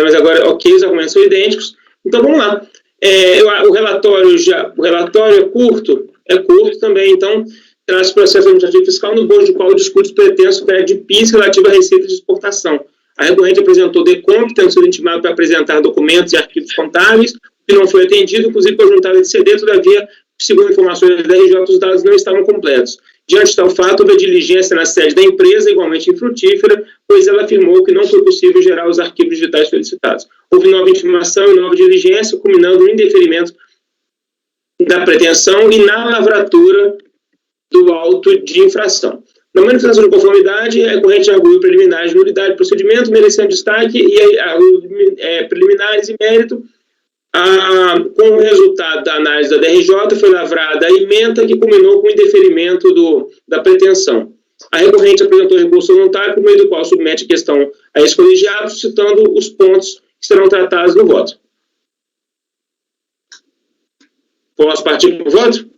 Mas agora, ok, os argumentos são idênticos. Então, vamos lá. O relatório é curto também, então, traz processo administrativo fiscal no bojo do qual discute o pretenso crédito de PIS relativo à receita de exportação. A recorrente apresentou DECOMP, tendo sido intimado para apresentar documentos e arquivos contábeis, que não foi atendido, inclusive por juntada de CD, todavia, segundo informações da RJ, os dados não estavam completos. Diante de tal fato, houve a diligência na sede da empresa, igualmente infrutífera, pois ela afirmou que não foi possível gerar os arquivos digitais solicitados. Houve nova intimação e nova diligência, culminando no indeferimento da pretensão e na lavratura do auto de infração. Na manifestação de conformidade, a recorrente arguiu preliminares de nulidade de procedimento, merecendo destaque, e preliminares e mérito. Com o resultado da análise da DRJ, foi lavrada a ementa que culminou com o indeferimento da pretensão. A recorrente apresentou recurso voluntário, por meio do qual submete a questão a esse colegiado, citando os pontos que serão tratados no voto. Posso partir para o voto?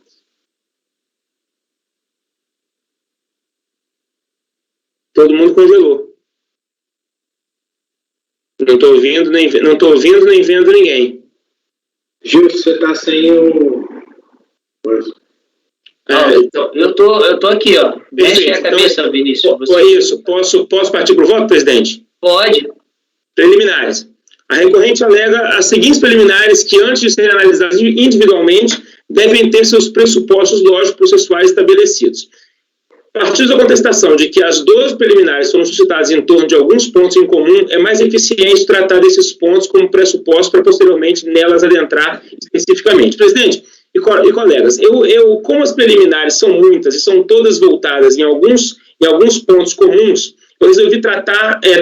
Todo mundo congelou. Não estou ouvindo nem vendo ninguém. Gil, você está sem o... Então, eu tô aqui, ó. Mexe a cabeça, Vinícius. Isso. Posso partir para o voto, presidente? Pode. Preliminares. A recorrente alega as seguintes preliminares que, antes de serem analisadas individualmente, devem ter seus pressupostos lógico-processuais estabelecidos. Partindo da contestação de que as 12 preliminares foram suscitadas em torno de alguns pontos em comum, é mais eficiente tratar desses pontos como pressupostos para posteriormente nelas adentrar especificamente. Presidente e colegas, como as preliminares são muitas e são todas voltadas em alguns pontos comuns, eu resolvi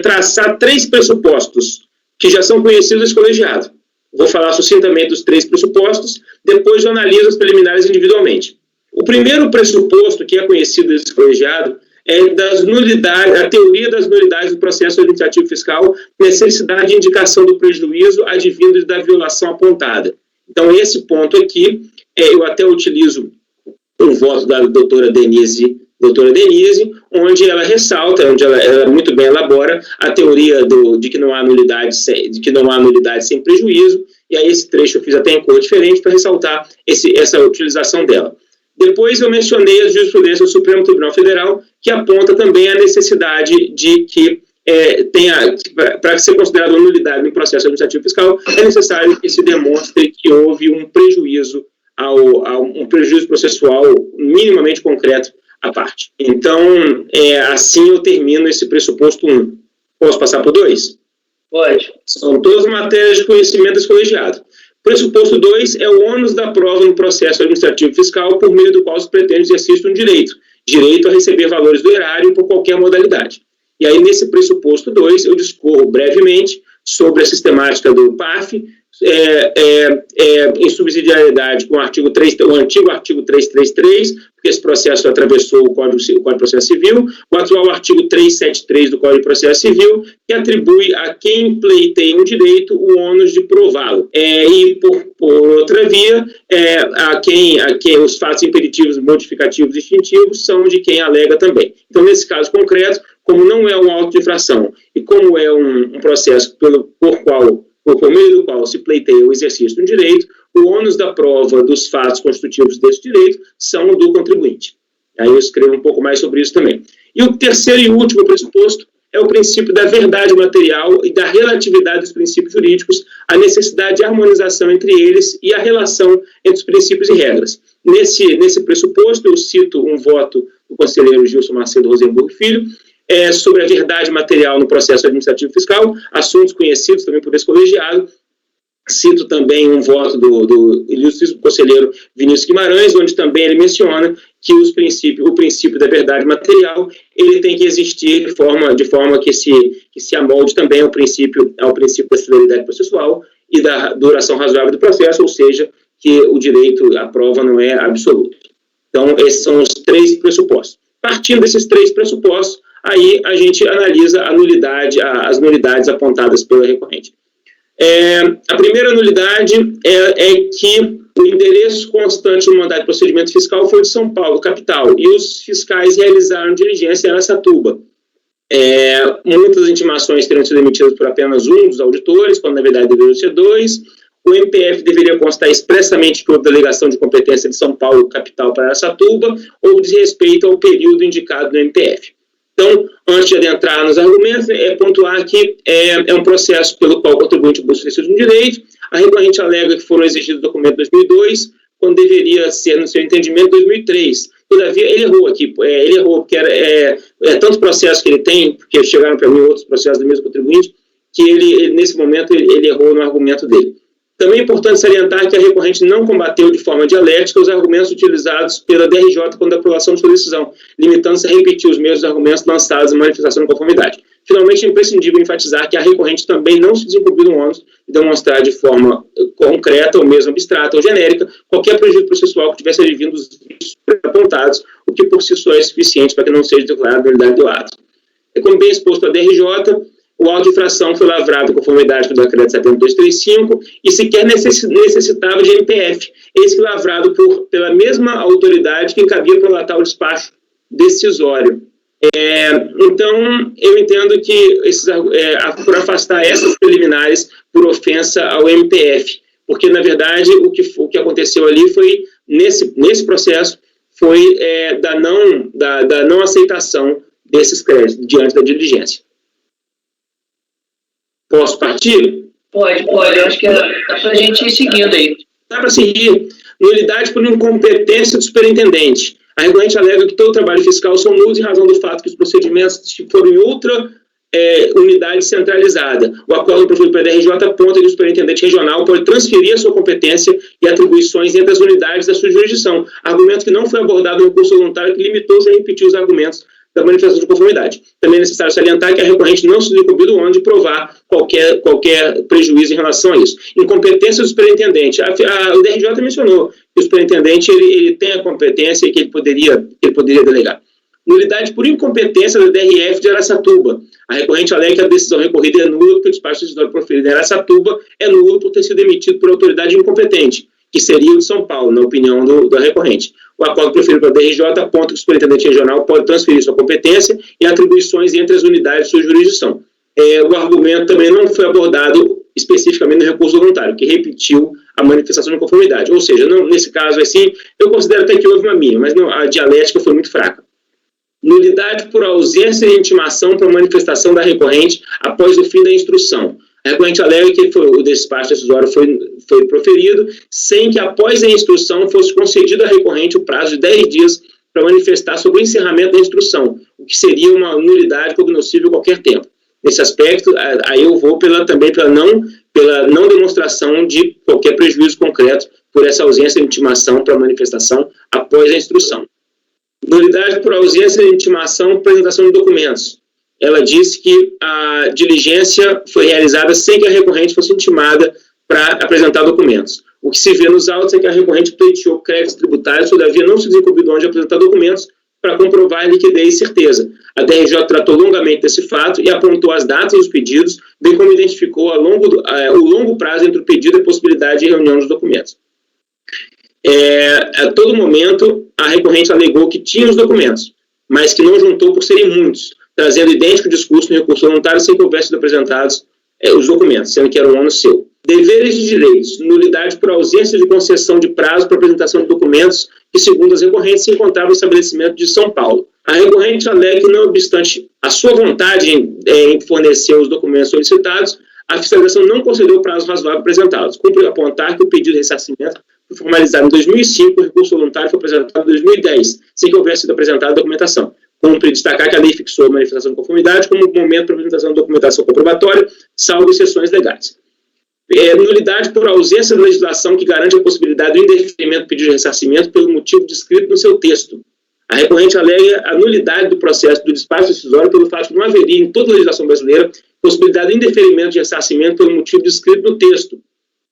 traçar 3 pressupostos que já são conhecidos desse colegiado. Vou falar sucintamente dos 3 pressupostos, depois eu analiso as preliminares individualmente. O primeiro pressuposto que é conhecido desse colegiado é a teoria das nulidades do processo administrativo fiscal, necessidade de indicação do prejuízo advindo da violação apontada. Então, esse ponto aqui, eu até utilizo um voto da doutora Denise, onde ela ressalta, onde ela muito bem elabora a teoria de que não há nulidade sem prejuízo, e aí esse trecho eu fiz até em cor diferente para ressaltar essa utilização dela. Depois eu mencionei a jurisprudência do Supremo Tribunal Federal, que aponta também a necessidade de que para ser considerado uma nulidade no processo administrativo fiscal, é necessário que se demonstre que houve um prejuízo, um prejuízo processual minimamente concreto à parte. Então, assim eu termino esse pressuposto 1. Posso passar para o 2? Pode. São todas matérias de conhecimento desse colegiado. Pressuposto 2 é o ônus da prova no processo administrativo fiscal por meio do qual se pretende exercício de um direito a receber valores do erário por qualquer modalidade. E aí, nesse pressuposto 2, eu discorro brevemente sobre a sistemática do PAF, em subsidiariedade com o antigo 333, porque esse processo atravessou o Código de Processo Civil, o atual artigo 373 do Código de Processo Civil, que atribui a quem pleiteia um direito o ônus de prová-lo. E, por outra via, a quem os fatos impeditivos, modificativos, distintivos são de quem alega também. Então, nesse caso concreto, como não é um auto de infração e como é um processo por meio do qual se pleiteia o exercício de um direito, o ônus da prova dos fatos constitutivos desse direito são do contribuinte. Aí eu escrevo um pouco mais sobre isso também. E o terceiro e último pressuposto é o princípio da verdade material e da relatividade dos princípios jurídicos, a necessidade de harmonização entre eles e a relação entre os princípios e regras. Nesse pressuposto, eu cito um voto do conselheiro Gilson Macedo Rosenburgo Filho, sobre a verdade material no processo administrativo fiscal, assuntos conhecidos também por esse colegiado. Cito também um voto do ilustríssimo conselheiro Vinícius Guimarães, onde também ele menciona que o princípio da verdade material ele tem que existir de forma que se amolde também ao princípio da celeridade processual e da duração razoável do processo, ou seja, que o direito à prova não é absoluto. Então, esses são os 3 pressupostos. Partindo desses 3 pressupostos, aí a gente analisa as nulidades apontadas pela recorrente. A primeira nulidade é que o endereço constante no mandado de procedimento fiscal foi de São Paulo, capital, e os fiscais realizaram diligência em Araçatuba. Muitas intimações teriam sido emitidas por apenas um dos auditores, quando na verdade deveriam ser 2. O MPF deveria constar expressamente que houve delegação de competência de São Paulo, capital, para Araçatuba, ou desrespeito ao período indicado no MPF. Então, antes de adentrar nos argumentos, pontuar que é um processo pelo qual o contribuinte busca exercício de um direito. A recorrente alega que foram exigidos documentos em 2002, quando deveria ser, no seu entendimento, 2003. Todavia, ele errou aqui. Porque tantos processos que ele tem, porque chegaram para mim outros processos do mesmo contribuinte, que ele nesse momento, ele errou no argumento dele. Também é importante salientar que a recorrente não combateu de forma dialética os argumentos utilizados pela DRJ quando a aprovação de sua decisão, limitando-se a repetir os mesmos argumentos lançados em manifestação de conformidade. Finalmente, é imprescindível enfatizar que a recorrente também não se desincumbiu do ônus de demonstrar de forma concreta ou mesmo abstrata ou genérica qualquer prejuízo processual que tivesse advindo dos vícios apontados, o que por si só é suficiente para que não seja declarada a nulidade do ato. Como bem exposto a DRJ, o auto de infração foi lavrado em conformidade com o decreto 7235 e sequer necessitava de MPF, esse que lavrado pela mesma autoridade que encabia prolatar o despacho decisório. Então, eu entendo que por afastar essas preliminares por ofensa ao MPF, porque, na verdade, o que aconteceu ali foi, nesse processo, foi da não aceitação desses créditos diante da diligência. Posso partir? Pode. Eu acho que dá para a gente ir seguindo aí. Dá para seguir. Nulidade por incompetência do superintendente. A recorrente alega que todo o trabalho fiscal são nulos em razão do fato que os procedimentos foram em outra unidade centralizada. O acordo proferido pela DRJ aponta que o superintendente regional pode transferir a sua competência e atribuições entre as unidades da sua jurisdição. Argumento que não foi abordado no recurso voluntário, que limitou-se a repetir os argumentos da manifestação de conformidade. Também é necessário salientar que a recorrente não se incumbiu onde provar qualquer prejuízo em relação a isso. Incompetência do superintendente. A DRJ mencionou que o superintendente ele tem a competência e que ele poderia delegar. Nulidade por incompetência da DRF de Araçatuba. A recorrente alega que a decisão recorrida é nula porque o despacho decisório proferido em Araçatuba é nulo por ter sido emitido por autoridade incompetente, que seria o de São Paulo, na opinião da recorrente. O acordo proferido pela DRJ aponta que o superintendente regional pode transferir sua competência e atribuições entre as unidades de sua jurisdição. O argumento também não foi abordado especificamente no recurso voluntário, que repetiu a manifestação de conformidade. Ou seja, nesse caso assim, eu considero até que houve uma minha, mas a dialética foi muito fraca. Nulidade por ausência de intimação para manifestação da recorrente após o fim da instrução. A recorrente alega que o despacho decisório foi proferido sem que, após a instrução, fosse concedido à recorrente o prazo de 10 dias para manifestar sobre o encerramento da instrução, o que seria uma nulidade cognoscível a qualquer tempo. Nesse aspecto, aí eu vou pela não demonstração de qualquer prejuízo concreto por essa ausência de intimação para manifestação após a instrução. Nulidade por ausência de intimação para apresentação de documentos. Ela disse que a diligência foi realizada sem que a recorrente fosse intimada para apresentar documentos. O que se vê nos autos é que a recorrente pleiteou créditos tributários, todavia não se desencobriu de apresentar documentos para comprovar a liquidez e certeza. A DRJ tratou longamente desse fato e apontou as datas dos pedidos, bem como identificou o longo prazo entre o pedido e a possibilidade de reunião dos documentos. A todo momento, a recorrente alegou que tinha os documentos, mas que não juntou por serem muitos, trazendo idêntico discurso no recurso voluntário sem que houvesse sido apresentados os documentos, sendo que era um ônus seu. Deveres de direitos, nulidade por ausência de concessão de prazo para apresentação de documentos que, segundo as recorrentes, se encontravam no estabelecimento de São Paulo. A recorrente alega que, não obstante a sua vontade em fornecer os documentos solicitados, a fiscalização não concedeu o prazo razoável apresentados. Cumpre apontar que o pedido de ressarcimento foi formalizado em 2005, o recurso voluntário foi apresentado em 2010, sem que houvesse sido apresentada a documentação. Cumpre destacar que a lei fixou a manifestação de conformidade como momento para apresentação de documentação comprobatória, salvo exceções legais. Nulidade por ausência de legislação que garante a possibilidade do indeferimento do pedido de ressarcimento pelo motivo descrito no seu texto. A recorrente alega a nulidade do processo do despacho decisório pelo fato de não haveria em toda a legislação brasileira possibilidade de indeferimento de ressarcimento pelo motivo descrito no texto.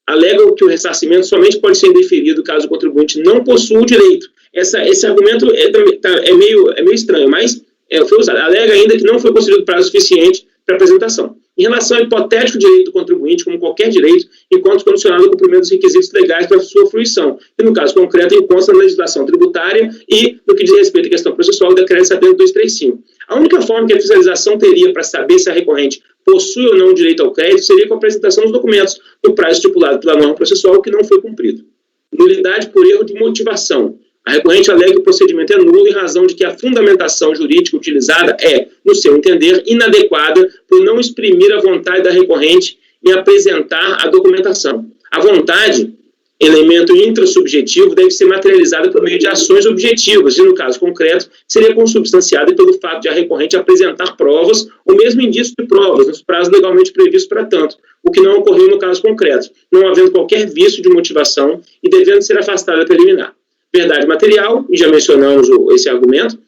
Alega que o ressarcimento somente pode ser indeferido caso o contribuinte não possua o direito. Esse argumento é meio estranho, mas foi usado. Alega ainda que não foi concedido prazo suficiente para apresentação. Em relação ao hipotético direito do contribuinte, como qualquer direito, enquanto condicionado ao cumprimento dos requisitos legais para sua fruição, e no caso concreto, encontra na legislação tributária e, no que diz respeito à questão processual, o decreto 70235. A única forma que a fiscalização teria para saber se a recorrente possui ou não direito ao crédito seria com a apresentação dos documentos no prazo estipulado pela norma processual que não foi cumprido. Nulidade por erro de motivação. A recorrente alega que o procedimento é nulo em razão de que a fundamentação jurídica utilizada é, no seu entender, inadequada por não exprimir a vontade da recorrente em apresentar a documentação. A vontade, elemento intrasubjetivo, deve ser materializada por meio de ações objetivas e, no caso concreto, seria consubstanciada pelo fato de a recorrente apresentar provas ou mesmo indícios de provas nos prazos legalmente previstos para tanto, o que não ocorreu no caso concreto, não havendo qualquer vício de motivação e devendo ser afastada preliminar. Verdade material, e já mencionamos esse argumento,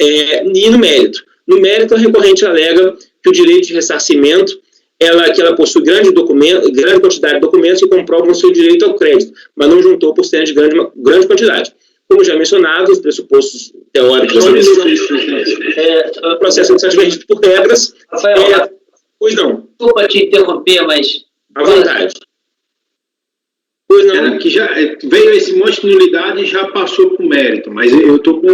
e no mérito. No mérito, a recorrente alega que o direito de ressarcimento, que ela possui grande quantidade de documentos que comprovam o seu direito ao crédito, mas não juntou por cento de grande quantidade. Como já mencionado, os pressupostos teóricos o processo administrativo por regras. Rafael, pois não. Desculpa te interromper, mas... À vontade. Pois não, que já veio esse monte de nulidade e já passou para o mérito, mas eu estou com...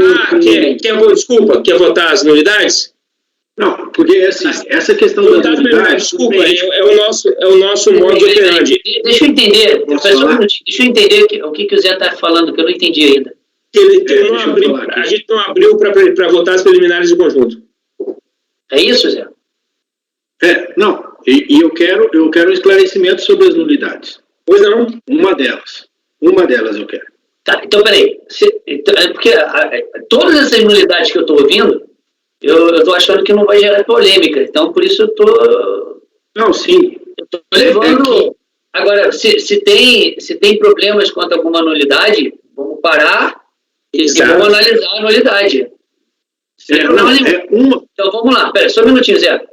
quer votar as nulidades? Não, porque assim, essa questão da nulidade... Desculpa, é o nosso modo de operandi. Deixa eu entender, professor, deixa eu entender o que o Zé está falando, que eu não entendi ainda. A gente não abriu para votar as preliminares de conjunto. É isso, Zé? Não. E eu quero um esclarecimento sobre as nulidades. Pois não. Uma delas eu quero. Tá, então peraí. Porque todas essas nulidades que eu estou ouvindo, eu estou achando que não vai gerar polêmica. Então, por isso eu estou... Não, sim. Eu estou levando... Agora, se tem problemas quanto a alguma nulidade, vamos parar e vamos analisar a nulidade. Então, vamos lá. Pera, só um minutinho, Zé.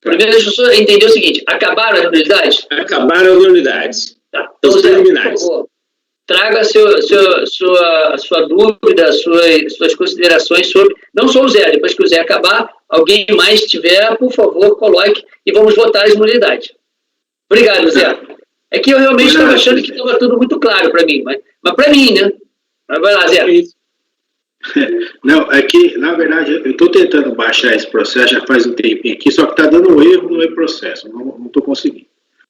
Primeiro, deixa eu só entender o seguinte. Acabaram as nulidades? Acabaram as nulidades. Tá. Então, Zé, por favor, traga sua dúvida, suas considerações sobre... Não só o Zé, depois que o Zé acabar, alguém mais tiver, por favor, coloque e vamos votar as nulidades. Obrigado, Zé. É que eu realmente estava achando que estava tudo muito claro para mim, mas para mim, né? Mas vai lá, Zé. Não, é que, na verdade, eu estou tentando baixar esse processo já faz um tempinho aqui, só que está dando um erro no e-processo, não estou conseguindo.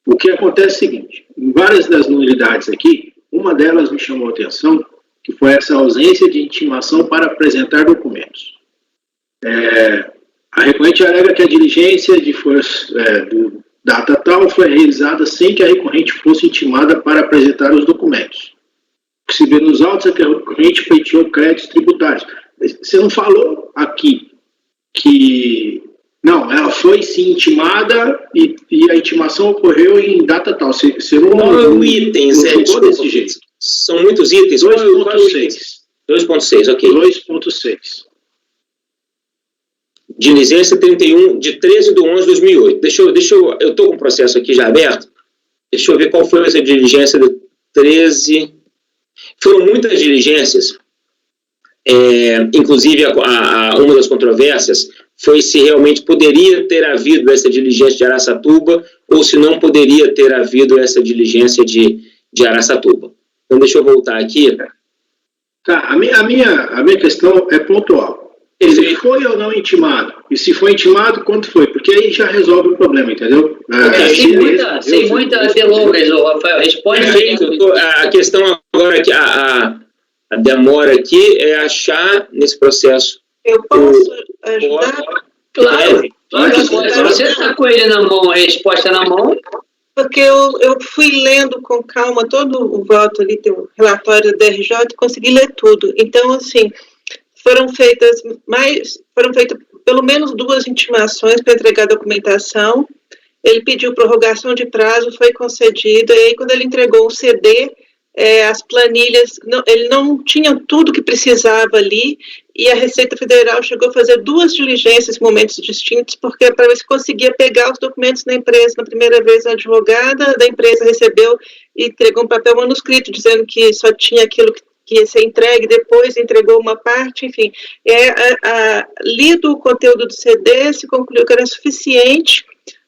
O que acontece é o seguinte, em várias das nulidades aqui, uma delas me chamou a atenção, que foi essa ausência de intimação para apresentar documentos. A recorrente alega que a diligência de do data tal foi realizada sem que a recorrente fosse intimada para apresentar os documentos. Se vê nos autos é que a recorrente pleiteou créditos tributários. Você não falou aqui que... Não, ela foi sim intimada e a intimação ocorreu em data tal. Você não... Qual é o item, Zé? Desse jeito. São muitos itens. 2.6. 2.6, ok. 2.6. Diligência 31, de 13/11 de 2008. Eu estou com o processo aqui já aberto. Deixa eu ver qual foi essa diligência de 13... Foram muitas diligências, inclusive uma das controvérsias foi se realmente poderia ter havido essa diligência de Araçatuba ou se não poderia ter havido essa diligência de Araçatuba. Então, deixa eu voltar aqui. Tá, a minha questão é pontual. Ele foi ou não intimado? E se foi intimado, quanto foi? Porque aí já resolve o problema, entendeu? Sem muita delongas, Rafael. Responde. A questão agora, que a demora aqui é achar nesse processo. Eu posso ajudar? Claro. Se você está com ele na mão, a resposta na mão... Porque eu fui lendo com calma todo o voto ali, tem um relatório da DRJ, e consegui ler tudo. Então, assim... Foram feitas pelo menos 2 intimações para entregar a documentação. Ele pediu prorrogação de prazo, foi concedida. E aí, quando ele entregou o CD, as planilhas, ele não tinha tudo que precisava ali. E a Receita Federal chegou a fazer 2 diligências em momentos distintos, porque para ver se conseguia pegar os documentos na empresa. Na primeira vez, a advogada da empresa recebeu e entregou um papel manuscrito, dizendo que só tinha aquilo que ia ser entregue, depois entregou uma parte, enfim. Lido o conteúdo do CD, se concluiu que era suficiente,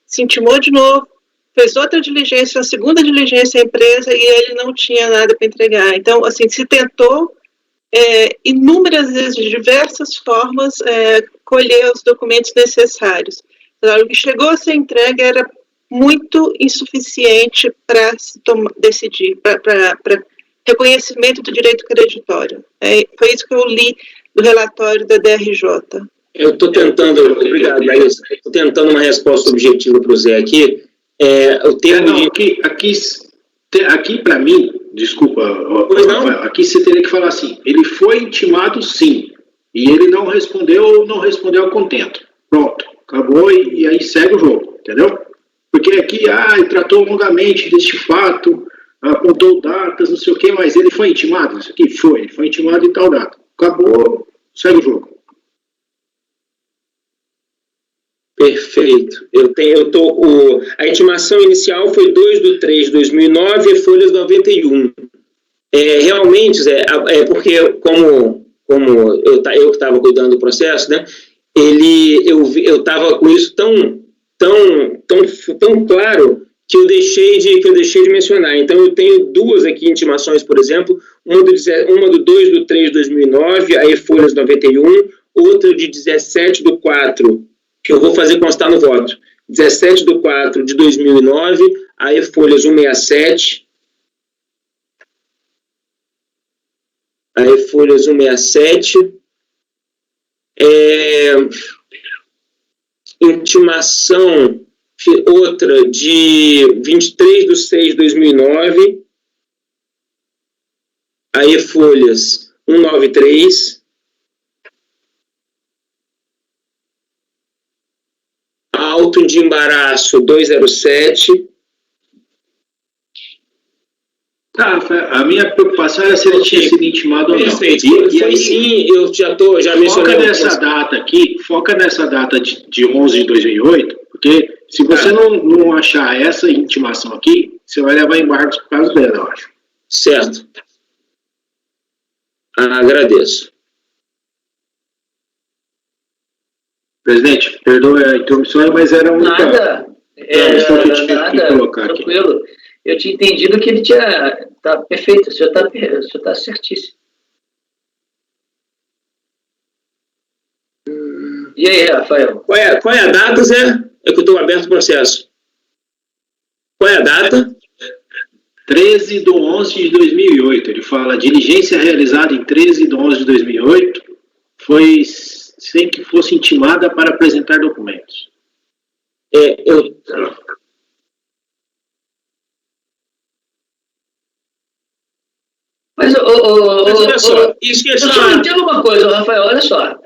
se intimou de novo, fez outra diligência, a segunda diligência à empresa, e ele não tinha nada para entregar. Então, assim, se tentou, inúmeras vezes, de diversas formas, colher os documentos necessários. Então, o que chegou a ser entregue era muito insuficiente para se decidir, para reconhecimento do direito creditório. Foi isso que eu li do relatório da DRJ. Eu estou tentando, obrigado, Laís, estou tentando uma resposta objetiva para o Zé aqui. O termo aqui para mim, desculpa, Rafael, aqui você teria que falar assim, ele foi intimado sim, e ele não respondeu ou não respondeu ao contento. Pronto, acabou e aí segue o jogo, entendeu? Porque aqui, ele tratou longamente deste fato, apontou datas, não sei o que, mas ele foi intimado, isso aqui foi intimado em tal data. Acabou, segue o jogo. Perfeito. A intimação inicial foi 2/3/2009 e folhas 91. Realmente, Zé, porque como eu que estava cuidando do processo, né, eu estava com isso tão claro que eu deixei de mencionar. Então, eu tenho 2 aqui intimações, por exemplo, uma do 2/3/2009, aí folhas 91, outra de 17/4, que eu vou fazer constar no voto, 17/4 de 2009, aí folhas 167, Aí folhas 167. Intimação, outra de 23/6/2009. Aí folhas 193. Auto de embaraço 207. A minha preocupação era se ele tinha sido intimado ou não. Perfeito. E aí, sim, eu já mencionei. Foca nessa data de 11 de 2008, porque se você não achar essa intimação aqui, você vai levar embargos por causa dela, eu acho. Certo. Agradeço. Presidente, perdoe a interrupção, mas era um... Nada. Tranquilo. Eu tinha entendido que ele tinha... Tá perfeito, o senhor tá certíssimo. E aí, Rafael? Qual é a data, Zé? É que eu estou aberto o processo. Qual é a data? 13/11/2008. Ele fala, diligência realizada em 13/11/2008 foi sem que fosse intimada para apresentar documentos. Mas, olha só, isso que entendo uma coisa, Rafael, olha só.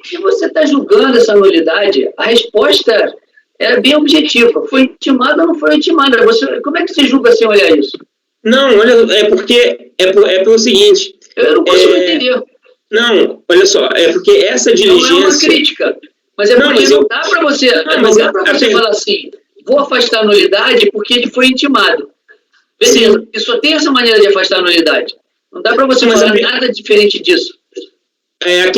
Se você está julgando essa nulidade, a resposta é bem objetiva. Foi intimada ou não foi intimada? Como é que você julga sem olhar isso? Não, olha, é porque é pelo seguinte. Eu não consigo entender. Não, olha só, é porque essa diligência... Não é uma crítica, mas não dá para você, falar assim, vou afastar a nulidade porque ele foi intimado. Beleza, porque só tem essa maneira de afastar a nulidade. Não dá para você falar nada diferente disso. A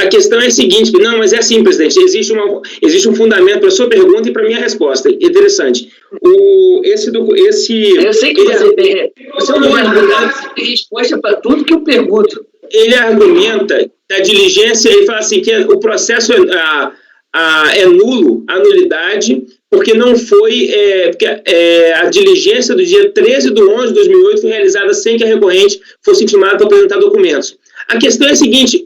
questão é a seguinte, não, mas é assim, presidente, existe um fundamento para a sua pergunta e para a minha resposta. Interessante. Eu sei que você tem resposta para tudo que eu pergunto. Ele argumenta que a diligência, ele fala assim, que o processo é nulo, a nulidade, porque não foi, a diligência do dia 13/11/2008 foi realizada sem que a recorrente fosse intimada para apresentar documentos. A questão é a seguinte,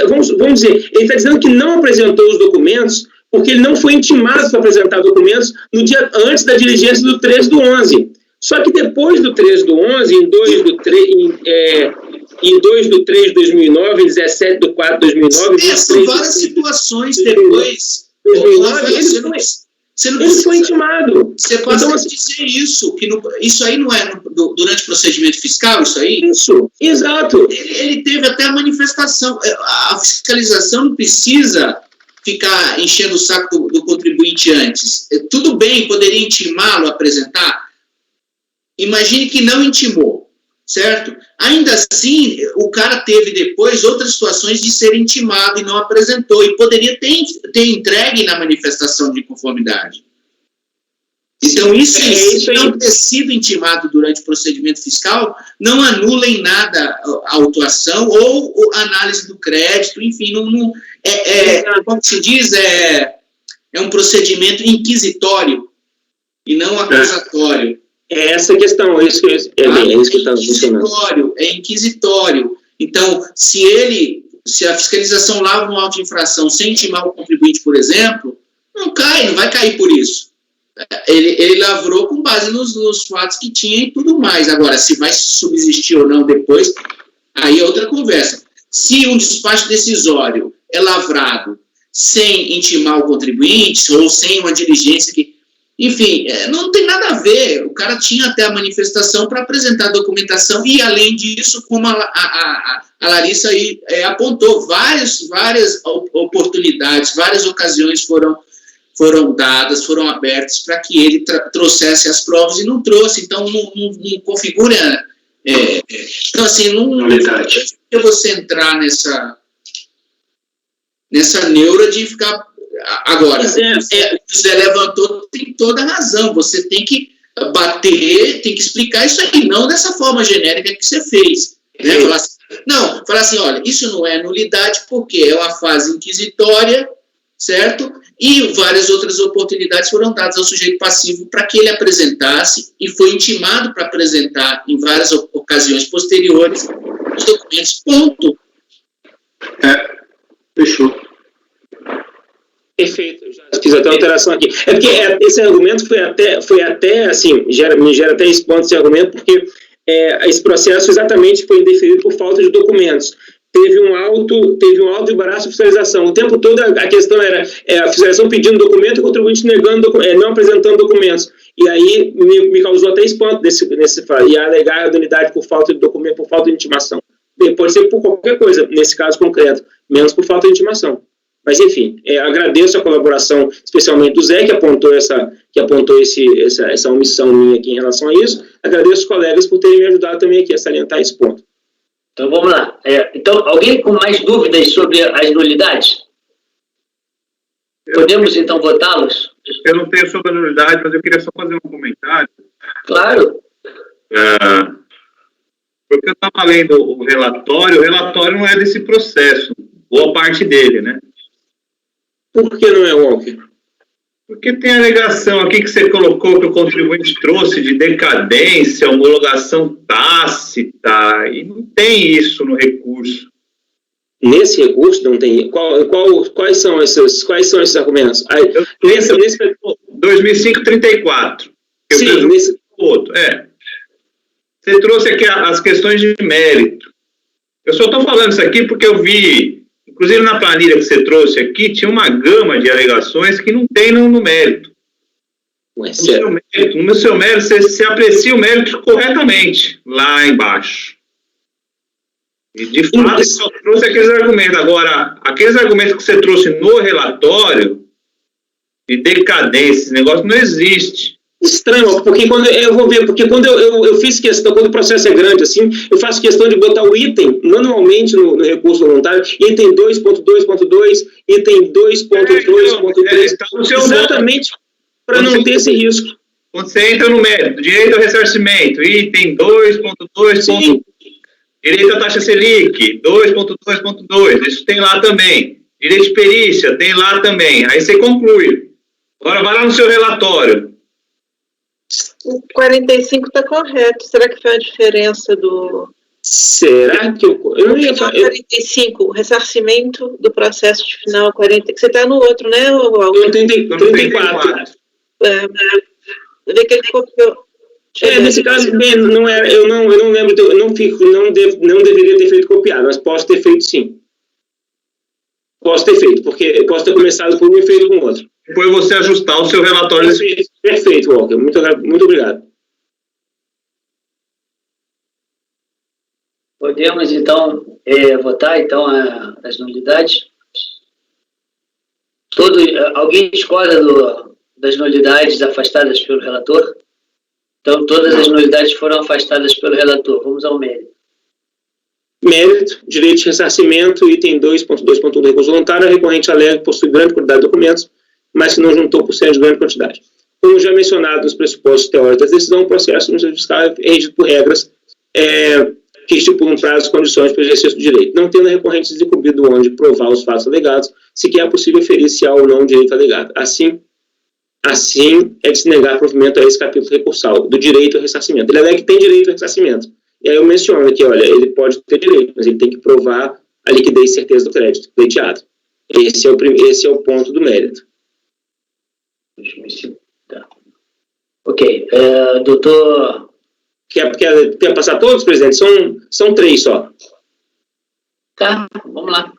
vamos dizer, ele está dizendo que não apresentou os documentos porque ele não foi intimado para apresentar documentos no dia antes da diligência do 13/11. Só que depois do 13/11, em 2/3/2009, em 17/4/2009... São várias situações depois. 2009, ele foi intimado. Você pode dizer isso, que isso aí não é durante o procedimento fiscal, isso aí? Isso, exato. Ele teve até a manifestação. A fiscalização não precisa ficar enchendo o saco do contribuinte antes. Tudo bem, poderia intimá-lo a apresentar? Imagine que não intimou, certo? Ainda assim, o cara teve depois outras situações de ser intimado e não apresentou, e poderia ter entregue na manifestação de conformidade. Então, isso não ter sido intimado durante o procedimento fiscal não anula em nada a autuação ou a análise do crédito, enfim, como se diz, é um procedimento inquisitório e não acusatório. É essa a questão, é isso que está funcionando. É inquisitório. Então, se a fiscalização lava um auto de infração sem intimar o contribuinte, por exemplo, não vai cair por isso. Ele lavrou com base nos fatos que tinha e tudo mais. Agora, se vai subsistir ou não depois, aí é outra conversa. Se um despacho decisório é lavrado sem intimar o contribuinte ou sem uma diligência que... Enfim, não tem nada a ver. O cara tinha até a manifestação para apresentar a documentação e, além disso, como a Larissa aí apontou, várias oportunidades, várias ocasiões foram dadas, foram abertas para que ele trouxesse as provas e não trouxe. Então, não configura... então, assim, não é você entrar nessa neura de ficar... Agora, o José levantou, tem toda a razão. Você tem que bater, tem que explicar isso aí, não dessa forma genérica que você fez. Né? Falar assim, olha, isso não é nulidade porque é uma fase inquisitória, certo? E várias outras oportunidades foram dadas ao sujeito passivo para que ele apresentasse, e foi intimado para apresentar em várias ocasiões posteriores os documentos. Ponto. Fechou. Perfeito, eu já fiz até alteração aqui. É porque esse argumento foi até assim, me gera até esse ponto, esse argumento, porque esse processo exatamente foi indeferido por falta de documentos. Teve um alto embaraço de fiscalização. O tempo todo a questão era a fiscalização pedindo documento e o contribuinte negando, não apresentando documentos. E aí me causou até espanto nesse fato. E alegar a unidade por falta de documento, por falta de intimação. Bem, pode ser por qualquer coisa, nesse caso concreto, menos por falta de intimação. Mas, enfim, agradeço a colaboração, especialmente do Zé, que apontou essa omissão minha aqui em relação a isso. Agradeço os colegas por terem me ajudado também aqui a salientar esse ponto. Então, vamos lá. Então, alguém com mais dúvidas sobre as nulidades? Podemos, então, votá-los? Eu não tenho sobre a nulidade, mas eu queria só fazer um comentário. Claro. Porque eu estava lendo o relatório não é desse processo, boa parte dele, né? Por que não é, Walker? Porque tem a alegação aqui que você colocou que o contribuinte trouxe de decadência, homologação tácita, e não tem isso no recurso. Nesse recurso não tem. Quais são esses argumentos? 2005-34. Sim, nesse outro. Você trouxe aqui as questões de mérito. Eu só estou falando isso aqui porque eu vi. Inclusive, na planilha que você trouxe aqui, tinha uma gama de alegações que não tem no mérito. No seu mérito, você aprecia o mérito corretamente, lá embaixo. E, de fato, você só trouxe aqueles argumentos. Agora, aqueles argumentos que você trouxe no relatório, de decadência, esse negócio não existe. Estranho, porque quando eu fiz questão, quando o processo é grande assim, eu faço questão de botar o item manualmente no recurso voluntário, item 2.2.2, item 2.2.3, exatamente para não ter esse risco. Quando você entra no mérito, direito ao ressarcimento, item 2.2. Direito à taxa Selic, 2.2.2, isso tem lá também. Direito de perícia, tem lá também. Aí você conclui. Agora vai lá no seu relatório. O 45 está correto. Será que foi a diferença do... Será que eu não ia falar... 45, o ressarcimento do processo de final 40... Você está no outro, né? Eu 34. Vê que ele copiou. Nesse caso, bem, não era, eu não lembro, não deveria ter feito copiado, mas posso ter feito sim. Posso ter feito, porque posso ter começado por um e feito com o outro. Depois você ajustar o seu relatório. Perfeito, Walker. Muito obrigado. Podemos, então, votar então, as nulidades? Alguém discorda das nulidades afastadas pelo relator? Então, todas as nulidades foram afastadas pelo relator. Vamos ao mérito. Mérito, direito de ressarcimento, item 2.2.1 do recurso voluntário, a recorrente alega que possui grande quantidade de documentos, mas que não juntou por cento de grande quantidade. Como já mencionado nos pressupostos teóricos da decisão, o processo administrativo fiscal é regido por regras que estipulam prazos e condições para o exercício do direito. Não tendo a recorrente desencobrido onde provar os fatos alegados, sequer é possível ferir se há ou não direito alegado. Assim é de se negar provimento a esse capítulo recursal, do direito ao ressarcimento. Ele alega que tem direito ao ressarcimento. E aí eu menciono aqui, olha, ele pode ter direito, mas ele tem que provar a liquidez e certeza do crédito pleiteado. Esse é o ponto do mérito. Tá. Ok. Doutor... Quer passar todos, presidente? São 3 só. Tá, vamos lá.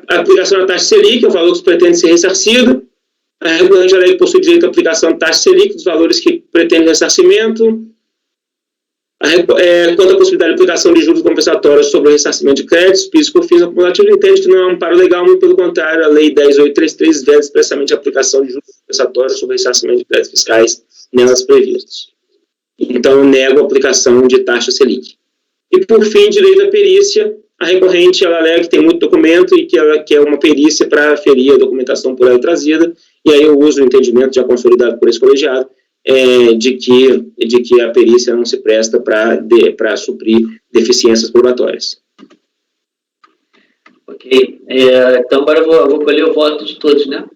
A aplicação da taxa Selic, o valor que pretende ser ressarcido. A recorrente alega que possui direito à aplicação da taxa Selic, dos valores que pretende ressarcimento. Quanto à possibilidade de aplicação de juros compensatórios sobre o ressarcimento de créditos, PIS e COFINS acumulativo, entende que não é um amparo legal, muito pelo contrário, a Lei 10.833 veda expressamente a aplicação de juros compensatórios sobre o ressarcimento de créditos fiscais nelas previstos. Então, nego a aplicação de taxa Selic. E, por fim, direito à perícia, a recorrente ela alega que tem muito documento e que ela quer uma perícia para aferir a documentação por ela trazida, e aí eu uso o entendimento já consolidado por esse colegiado, de que a perícia não se presta para suprir deficiências probatórias. Ok. Então agora eu vou colher o voto de todos, né?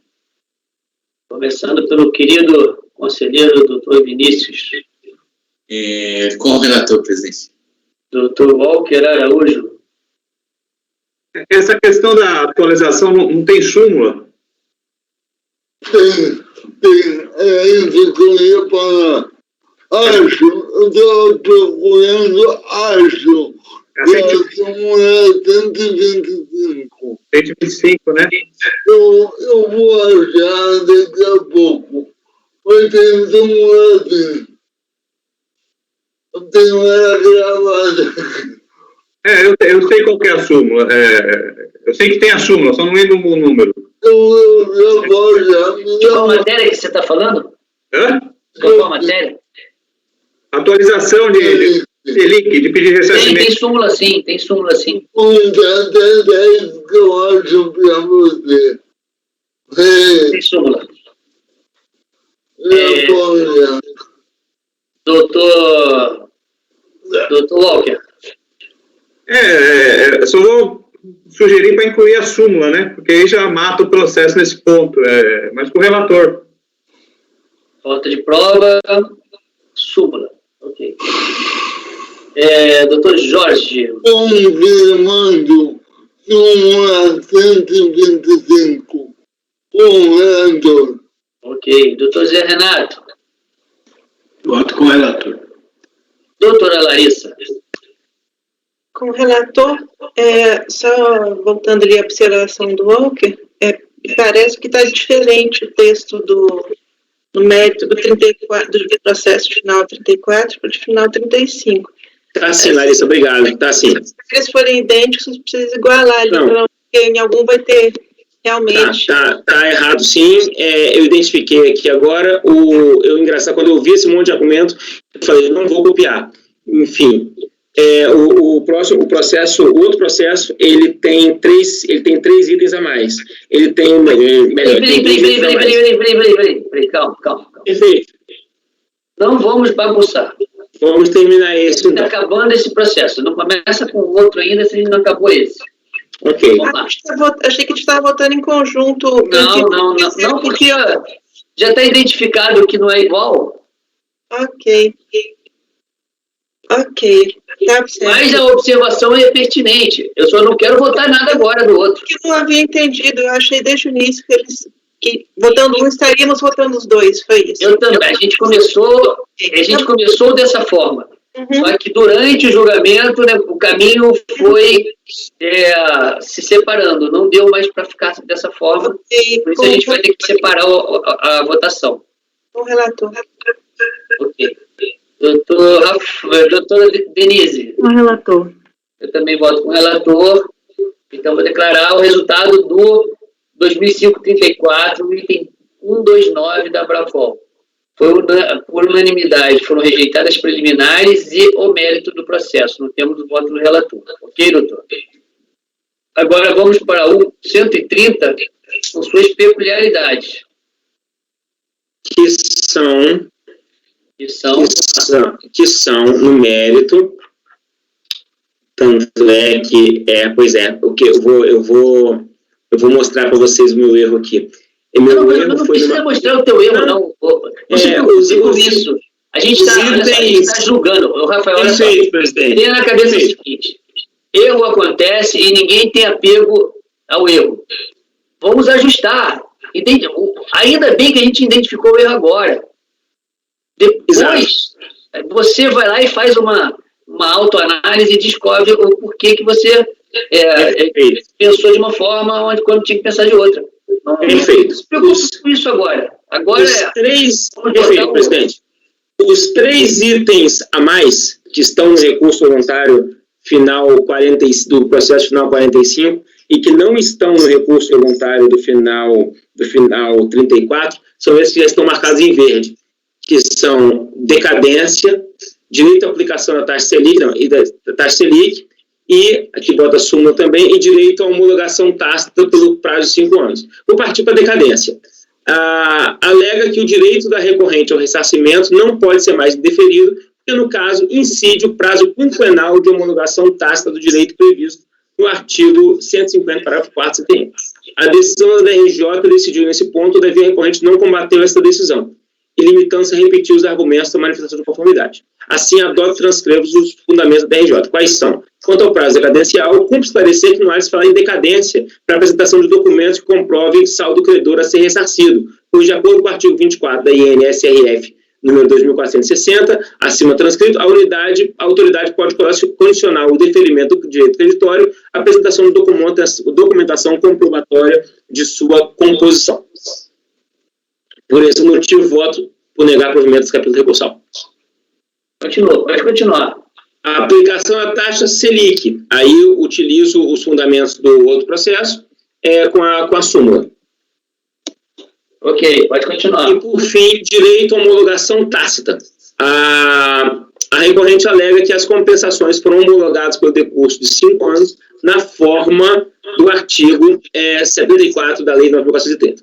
Começando pelo querido conselheiro doutor Vinícius. Com o relator, presidente. Doutor Walker Araújo. Essa questão da atualização não tem súmula? Tem. É isso que eu ia falar. Acho, eu estou procurando, acho. Que a súmula é 125. 125, né? Eu vou achar daqui a pouco. Mas tem súmula assim. Eu tenho ela gravada. Eu sei qual que é a súmula. Eu sei que tem a súmula, só não lembro o número. Eu vou já. De qual matéria que você está falando? Hã? De qual matéria? Atualização de link, de pedir ressarcimento. Tem súmula sim, tem súmula sim. É isso que eu acho para você. Tem súmula. Eu vou olhar. Doutor Walker. Só vou sugerir para incluir a súmula, né? Porque aí já mata o processo nesse ponto. Mas com o relator. Falta de prova, súmula. Ok. Doutor Jorge. Confirmando súmula 125. Com relator. Ok. Doutor Zé Renato. Voto com o relator. Doutora Larissa. Com o relator, só voltando ali à observação do Walker, parece que está diferente o texto do mérito do 34, do processo final 34 para o final 35. Tá sim, Larissa, obrigado. Tá sim. Se eles forem idênticos, precisa igualar ali, porque em algum vai ter realmente... Tá errado sim. Eu identifiquei aqui agora, engraçado, quando eu vi esse monte de argumento, eu falei, não vou copiar. Enfim... O outro processo, ele tem três itens a mais. Ele tem Peraí, calma. Perfeito. Não vamos bagunçar. Vamos terminar esse. Está acabando esse processo. Não começa com o outro ainda se a gente não acabou esse. Ok. Achei que a gente estava votando em conjunto. Não, porque já está identificado que não é igual. Ok. Tá certo. Mas a observação é pertinente. Eu só não quero votar nada agora do outro. Eu não havia entendido. Eu achei desde o início que votando um, estaríamos votando os dois. Foi isso. Eu também. A gente começou dessa forma. Só que durante o julgamento, né, o caminho foi se separando. Não deu mais para ficar dessa forma. Por isso a gente vai ter que separar a votação. O relator. Ok. Doutora Denise. Com o relator. Eu também voto com o relator. Então, vou declarar o resultado do 2005-34, item 129 da Bravol. Por unanimidade, foram rejeitadas as preliminares e o mérito do processo. Não temos o voto do relator. Ok, doutor? Agora, vamos para o 130, com suas peculiaridades. Que são no mérito, tanto é que eu vou mostrar para vocês o meu erro aqui. Não precisa mostrar o teu erro, não. Não se preocupe com isso. A gente está julgando. O Rafael, olha só. Tenha na cabeça o seguinte: erro acontece e ninguém tem apego ao erro. Vamos ajustar. Ainda bem que a gente identificou o erro agora. Depois, você vai lá e faz uma autoanálise e descobre o porquê que você pensou de uma forma quando tinha que pensar de outra. Perfeito. Não se preocupe com isso agora. Perfeito, presidente. Os 3 itens a mais que estão no recurso voluntário final do processo final 45 e que não estão no recurso voluntário do final 34 são esses que já estão marcados em verde, que são decadência, direito à aplicação da taxa Selic, e aqui bota a súmula também, e direito à homologação tácita pelo prazo de 5 anos. Vou partir para a decadência. Alega que o direito da recorrente ao ressarcimento não pode ser mais indeferido, porque, no caso, incide o prazo quinquenal de homologação tácita do direito previsto no artigo 150, parágrafo 4 CTN. A decisão da DRJ decidiu nesse ponto, o dever recorrente não combateu essa decisão, e limitando-se a repetir os argumentos da manifestação de conformidade. Assim, adota e transcreve os fundamentos da DRJ. Quais são? Quanto ao prazo decadencial, cumpre esclarecer que não há de se falar em decadência para apresentação de documentos que comprovem saldo credor a ser ressarcido, pois, de acordo com o artigo 24 da INSRF, número 2460, acima transcrito, a autoridade pode condicionar o deferimento do direito creditório à apresentação de documentação comprobatória de sua composição. Por esse motivo, voto por negar provimento desse capítulo recursal. Pode continuar. A aplicação da taxa Selic. Aí eu utilizo os fundamentos do outro processo com a súmula. Ok, pode continuar. E, por fim, direito à homologação tácita. A recorrente alega que as compensações foram homologadas pelo decurso de 5 anos na forma do artigo 74 da Lei 9.430.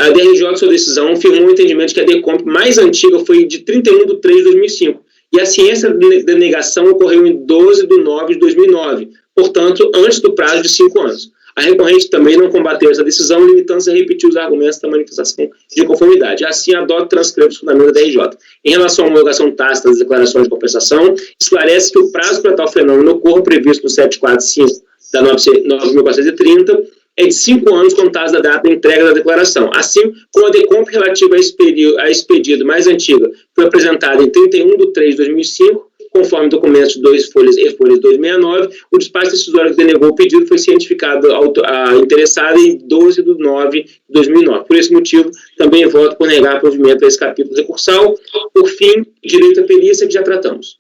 A DRJ, sua decisão, firmou o entendimento que a decomp mais antiga foi de 31 de 3 de 2005, e a ciência da denegação ocorreu em 12 de 9 de 2009, portanto, antes do prazo de 5 anos. A recorrente também não combateu essa decisão, limitando-se a repetir os argumentos da manifestação de conformidade. Assim, adota e transcreve os fundamentos da DRJ. Em relação à homologação tácita das declarações de compensação, esclarece que o prazo para tal fenômeno ocorra previsto no 745 da 9.430 é de 5 anos contados da data da entrega da declaração. Assim, como a decomp relativa a esse pedido mais antiga foi apresentada em 31 de 3 de 2005, conforme documentos 2 folhas e folhas 269, o despacho decisório que denegou o pedido foi cientificado a interessada em 12 de 9 de 2009. Por esse motivo, também voto por negar provimento a esse capítulo recursal. Por fim, direito à perícia, que já tratamos.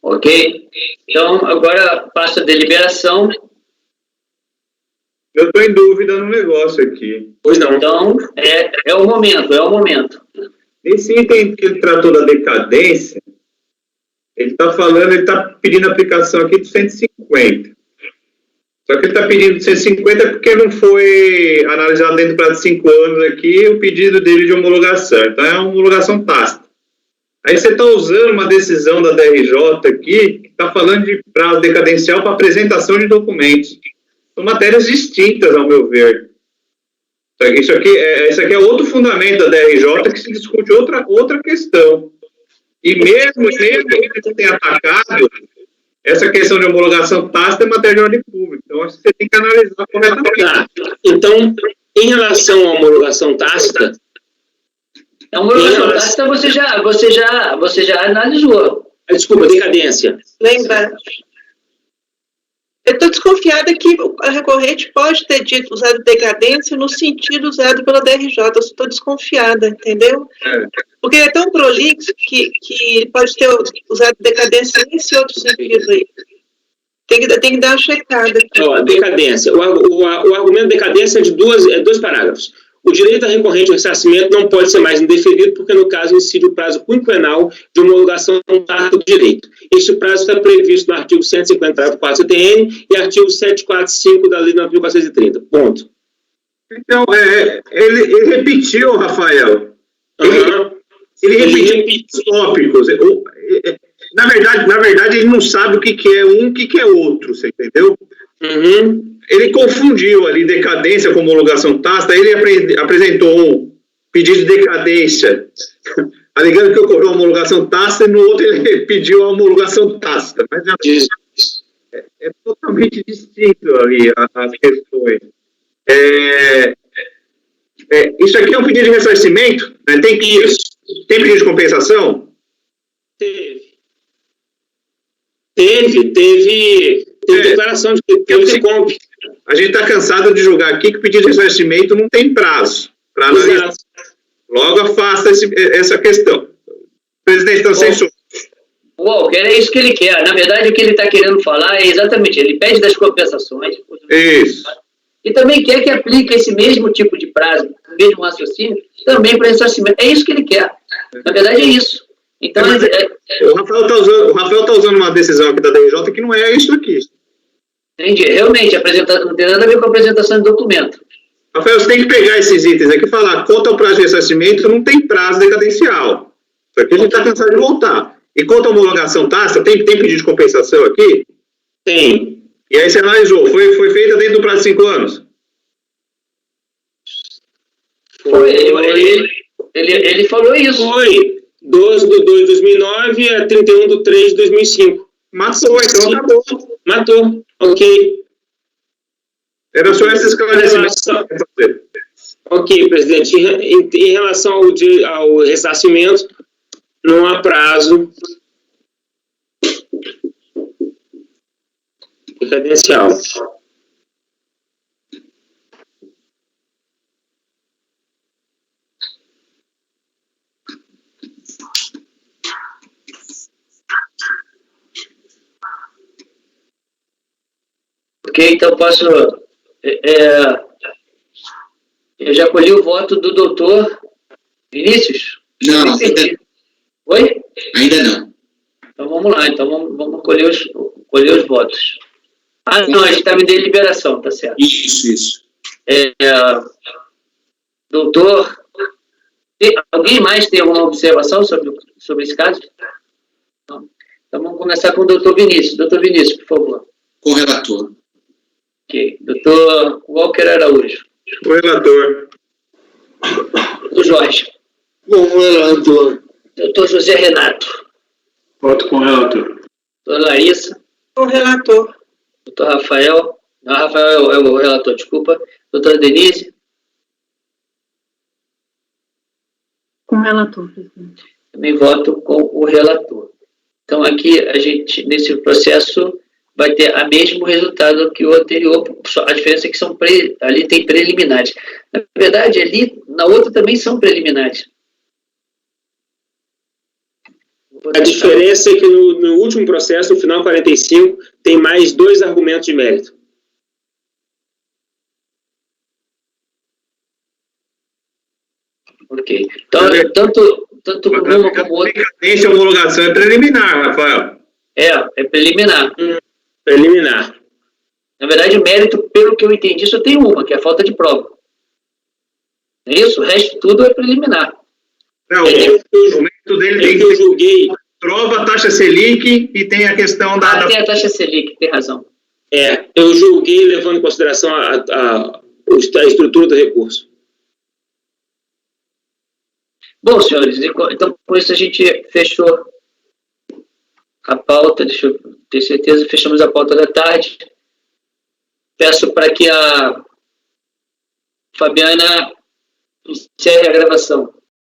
Ok. Então, agora passo a deliberação. Eu estou em dúvida no negócio aqui. Pois não. Então, é o momento. Esse item que ele tratou da decadência, ele está pedindo aplicação aqui de 150. Só que ele está pedindo de 150 porque não foi analisado dentro do prazo de 5 anos aqui o pedido dele de homologação. Então, é uma homologação tácita. Aí você está usando uma decisão da DRJ aqui, que está falando de prazo decadencial para apresentação de documentos. São matérias distintas, ao meu ver. Isso aqui é outro fundamento da DRJ que se discute outra questão. E mesmo que você tenha atacado, essa questão de homologação tácita é matéria de ordem pública. Então, acho que você tem que analisar corretamente. Tá. Então, em relação à homologação tácita... A homologação tácita você já analisou. Desculpa, decadência. Lembra? Eu estou desconfiada que a recorrente pode ter usado decadência no sentido usado pela DRJ. Eu estou desconfiada, entendeu? Porque é tão prolixo que pode ter usado decadência nesse outro sentido aí. Tem que dar uma checada aqui. Ó, decadência. O argumento de decadência é de dois parágrafos. O direito à recorrente ao ressarcimento não pode ser mais indeferido porque, no caso, incide o prazo quinquenal de homologação tácita do direito. Este prazo está previsto no artigo 150, 4 CTN e artigo 745 da Lei 9.430. Ponto. Então, ele repetiu, Rafael. Ele repetiu os tópicos. Na verdade, ele não sabe o que é um e o que é outro, você entendeu? Uhum. Ele confundiu ali decadência com homologação tácita, ele apresentou um pedido de decadência, alegando que ocorreu a homologação tácita, e no outro ele pediu a homologação tácita. Mas é totalmente distinto ali as questões. Isso aqui é um pedido de ressarcimento? Né? Tem pedido de compensação? Teve declaração de decomp. A gente está cansado de julgar aqui que o pedido de ressarcimento não tem prazo para analisar. Logo afasta essa questão. O presidente está censura. Walker, é isso que ele quer. Na verdade, o que ele está querendo falar é exatamente, ele pede das compensações. Isso. E também quer que aplique esse mesmo tipo de prazo, mesmo raciocínio, também para ressarcimento. É isso que ele quer. Na verdade, é isso. Então, o Rafael está usando uma decisão aqui da DRJ que não é isso aqui. Entendi. Realmente, não tem nada a ver com a apresentação de documento. Rafael, você tem que pegar esses itens aqui e falar, quanto ao prazo de ressarcimento, não tem prazo decadencial. Isso aqui a gente está cansado de voltar. E quanto à homologação tácita, tem pedido de compensação aqui? Tem. E aí você analisou, foi feita dentro do prazo de 5 anos? Ele falou isso. Foi 12 de 2 de 2009 a 31 de 3 de 2005. Matou, então acabou. Matou, ok. Era só esse esclarecimento. Ok, presidente. Em relação ao ressarcimento, não há prazo credencial. Ok, então posso... eu já colhi o voto do doutor Vinícius? Não, Oi? ainda não. Então vamos lá, então vamos colher os votos. Ah, não, a gente estava em deliberação, tá certo. Isso. Doutor, alguém mais tem alguma observação sobre esse caso? Não. Então vamos começar com o doutor Vinícius. Doutor Vinícius, por favor. Com o relator. Ok. Doutor Walker Araújo. O relator. Doutor Jorge. Com o relator. Doutor José Renato. Voto com o relator. Doutora Larissa. Com o relator. Doutor Rafael. Não, Rafael é o relator, desculpa. Doutora Denise. Com o relator, presidente. Também voto com o relator. Então, aqui, a gente, nesse processo, vai ter o mesmo resultado que o anterior. A diferença é que ali tem preliminares. Na verdade, ali, na outra também são preliminares. A diferença é que no último processo, no final 45, tem mais 2 argumentos de mérito. Ok. Então, tanto uma como outra... Essa homologação é preliminar, Rafael. É preliminar. Preliminar. Na verdade, o mérito, pelo que eu entendi, só tem uma, que é a falta de prova. Não é isso? O resto tudo é preliminar. Não, o mérito dele tem que eu julguei. Prova a taxa Selic e tem a questão da... tem a taxa Selic, tem razão. Eu julguei levando em consideração a estrutura do recurso. Bom, senhores, então com isso a gente fechou a pauta, deixa eu ter certeza, fechamos a pauta da tarde. Peço para que a Fabiana encerre a gravação.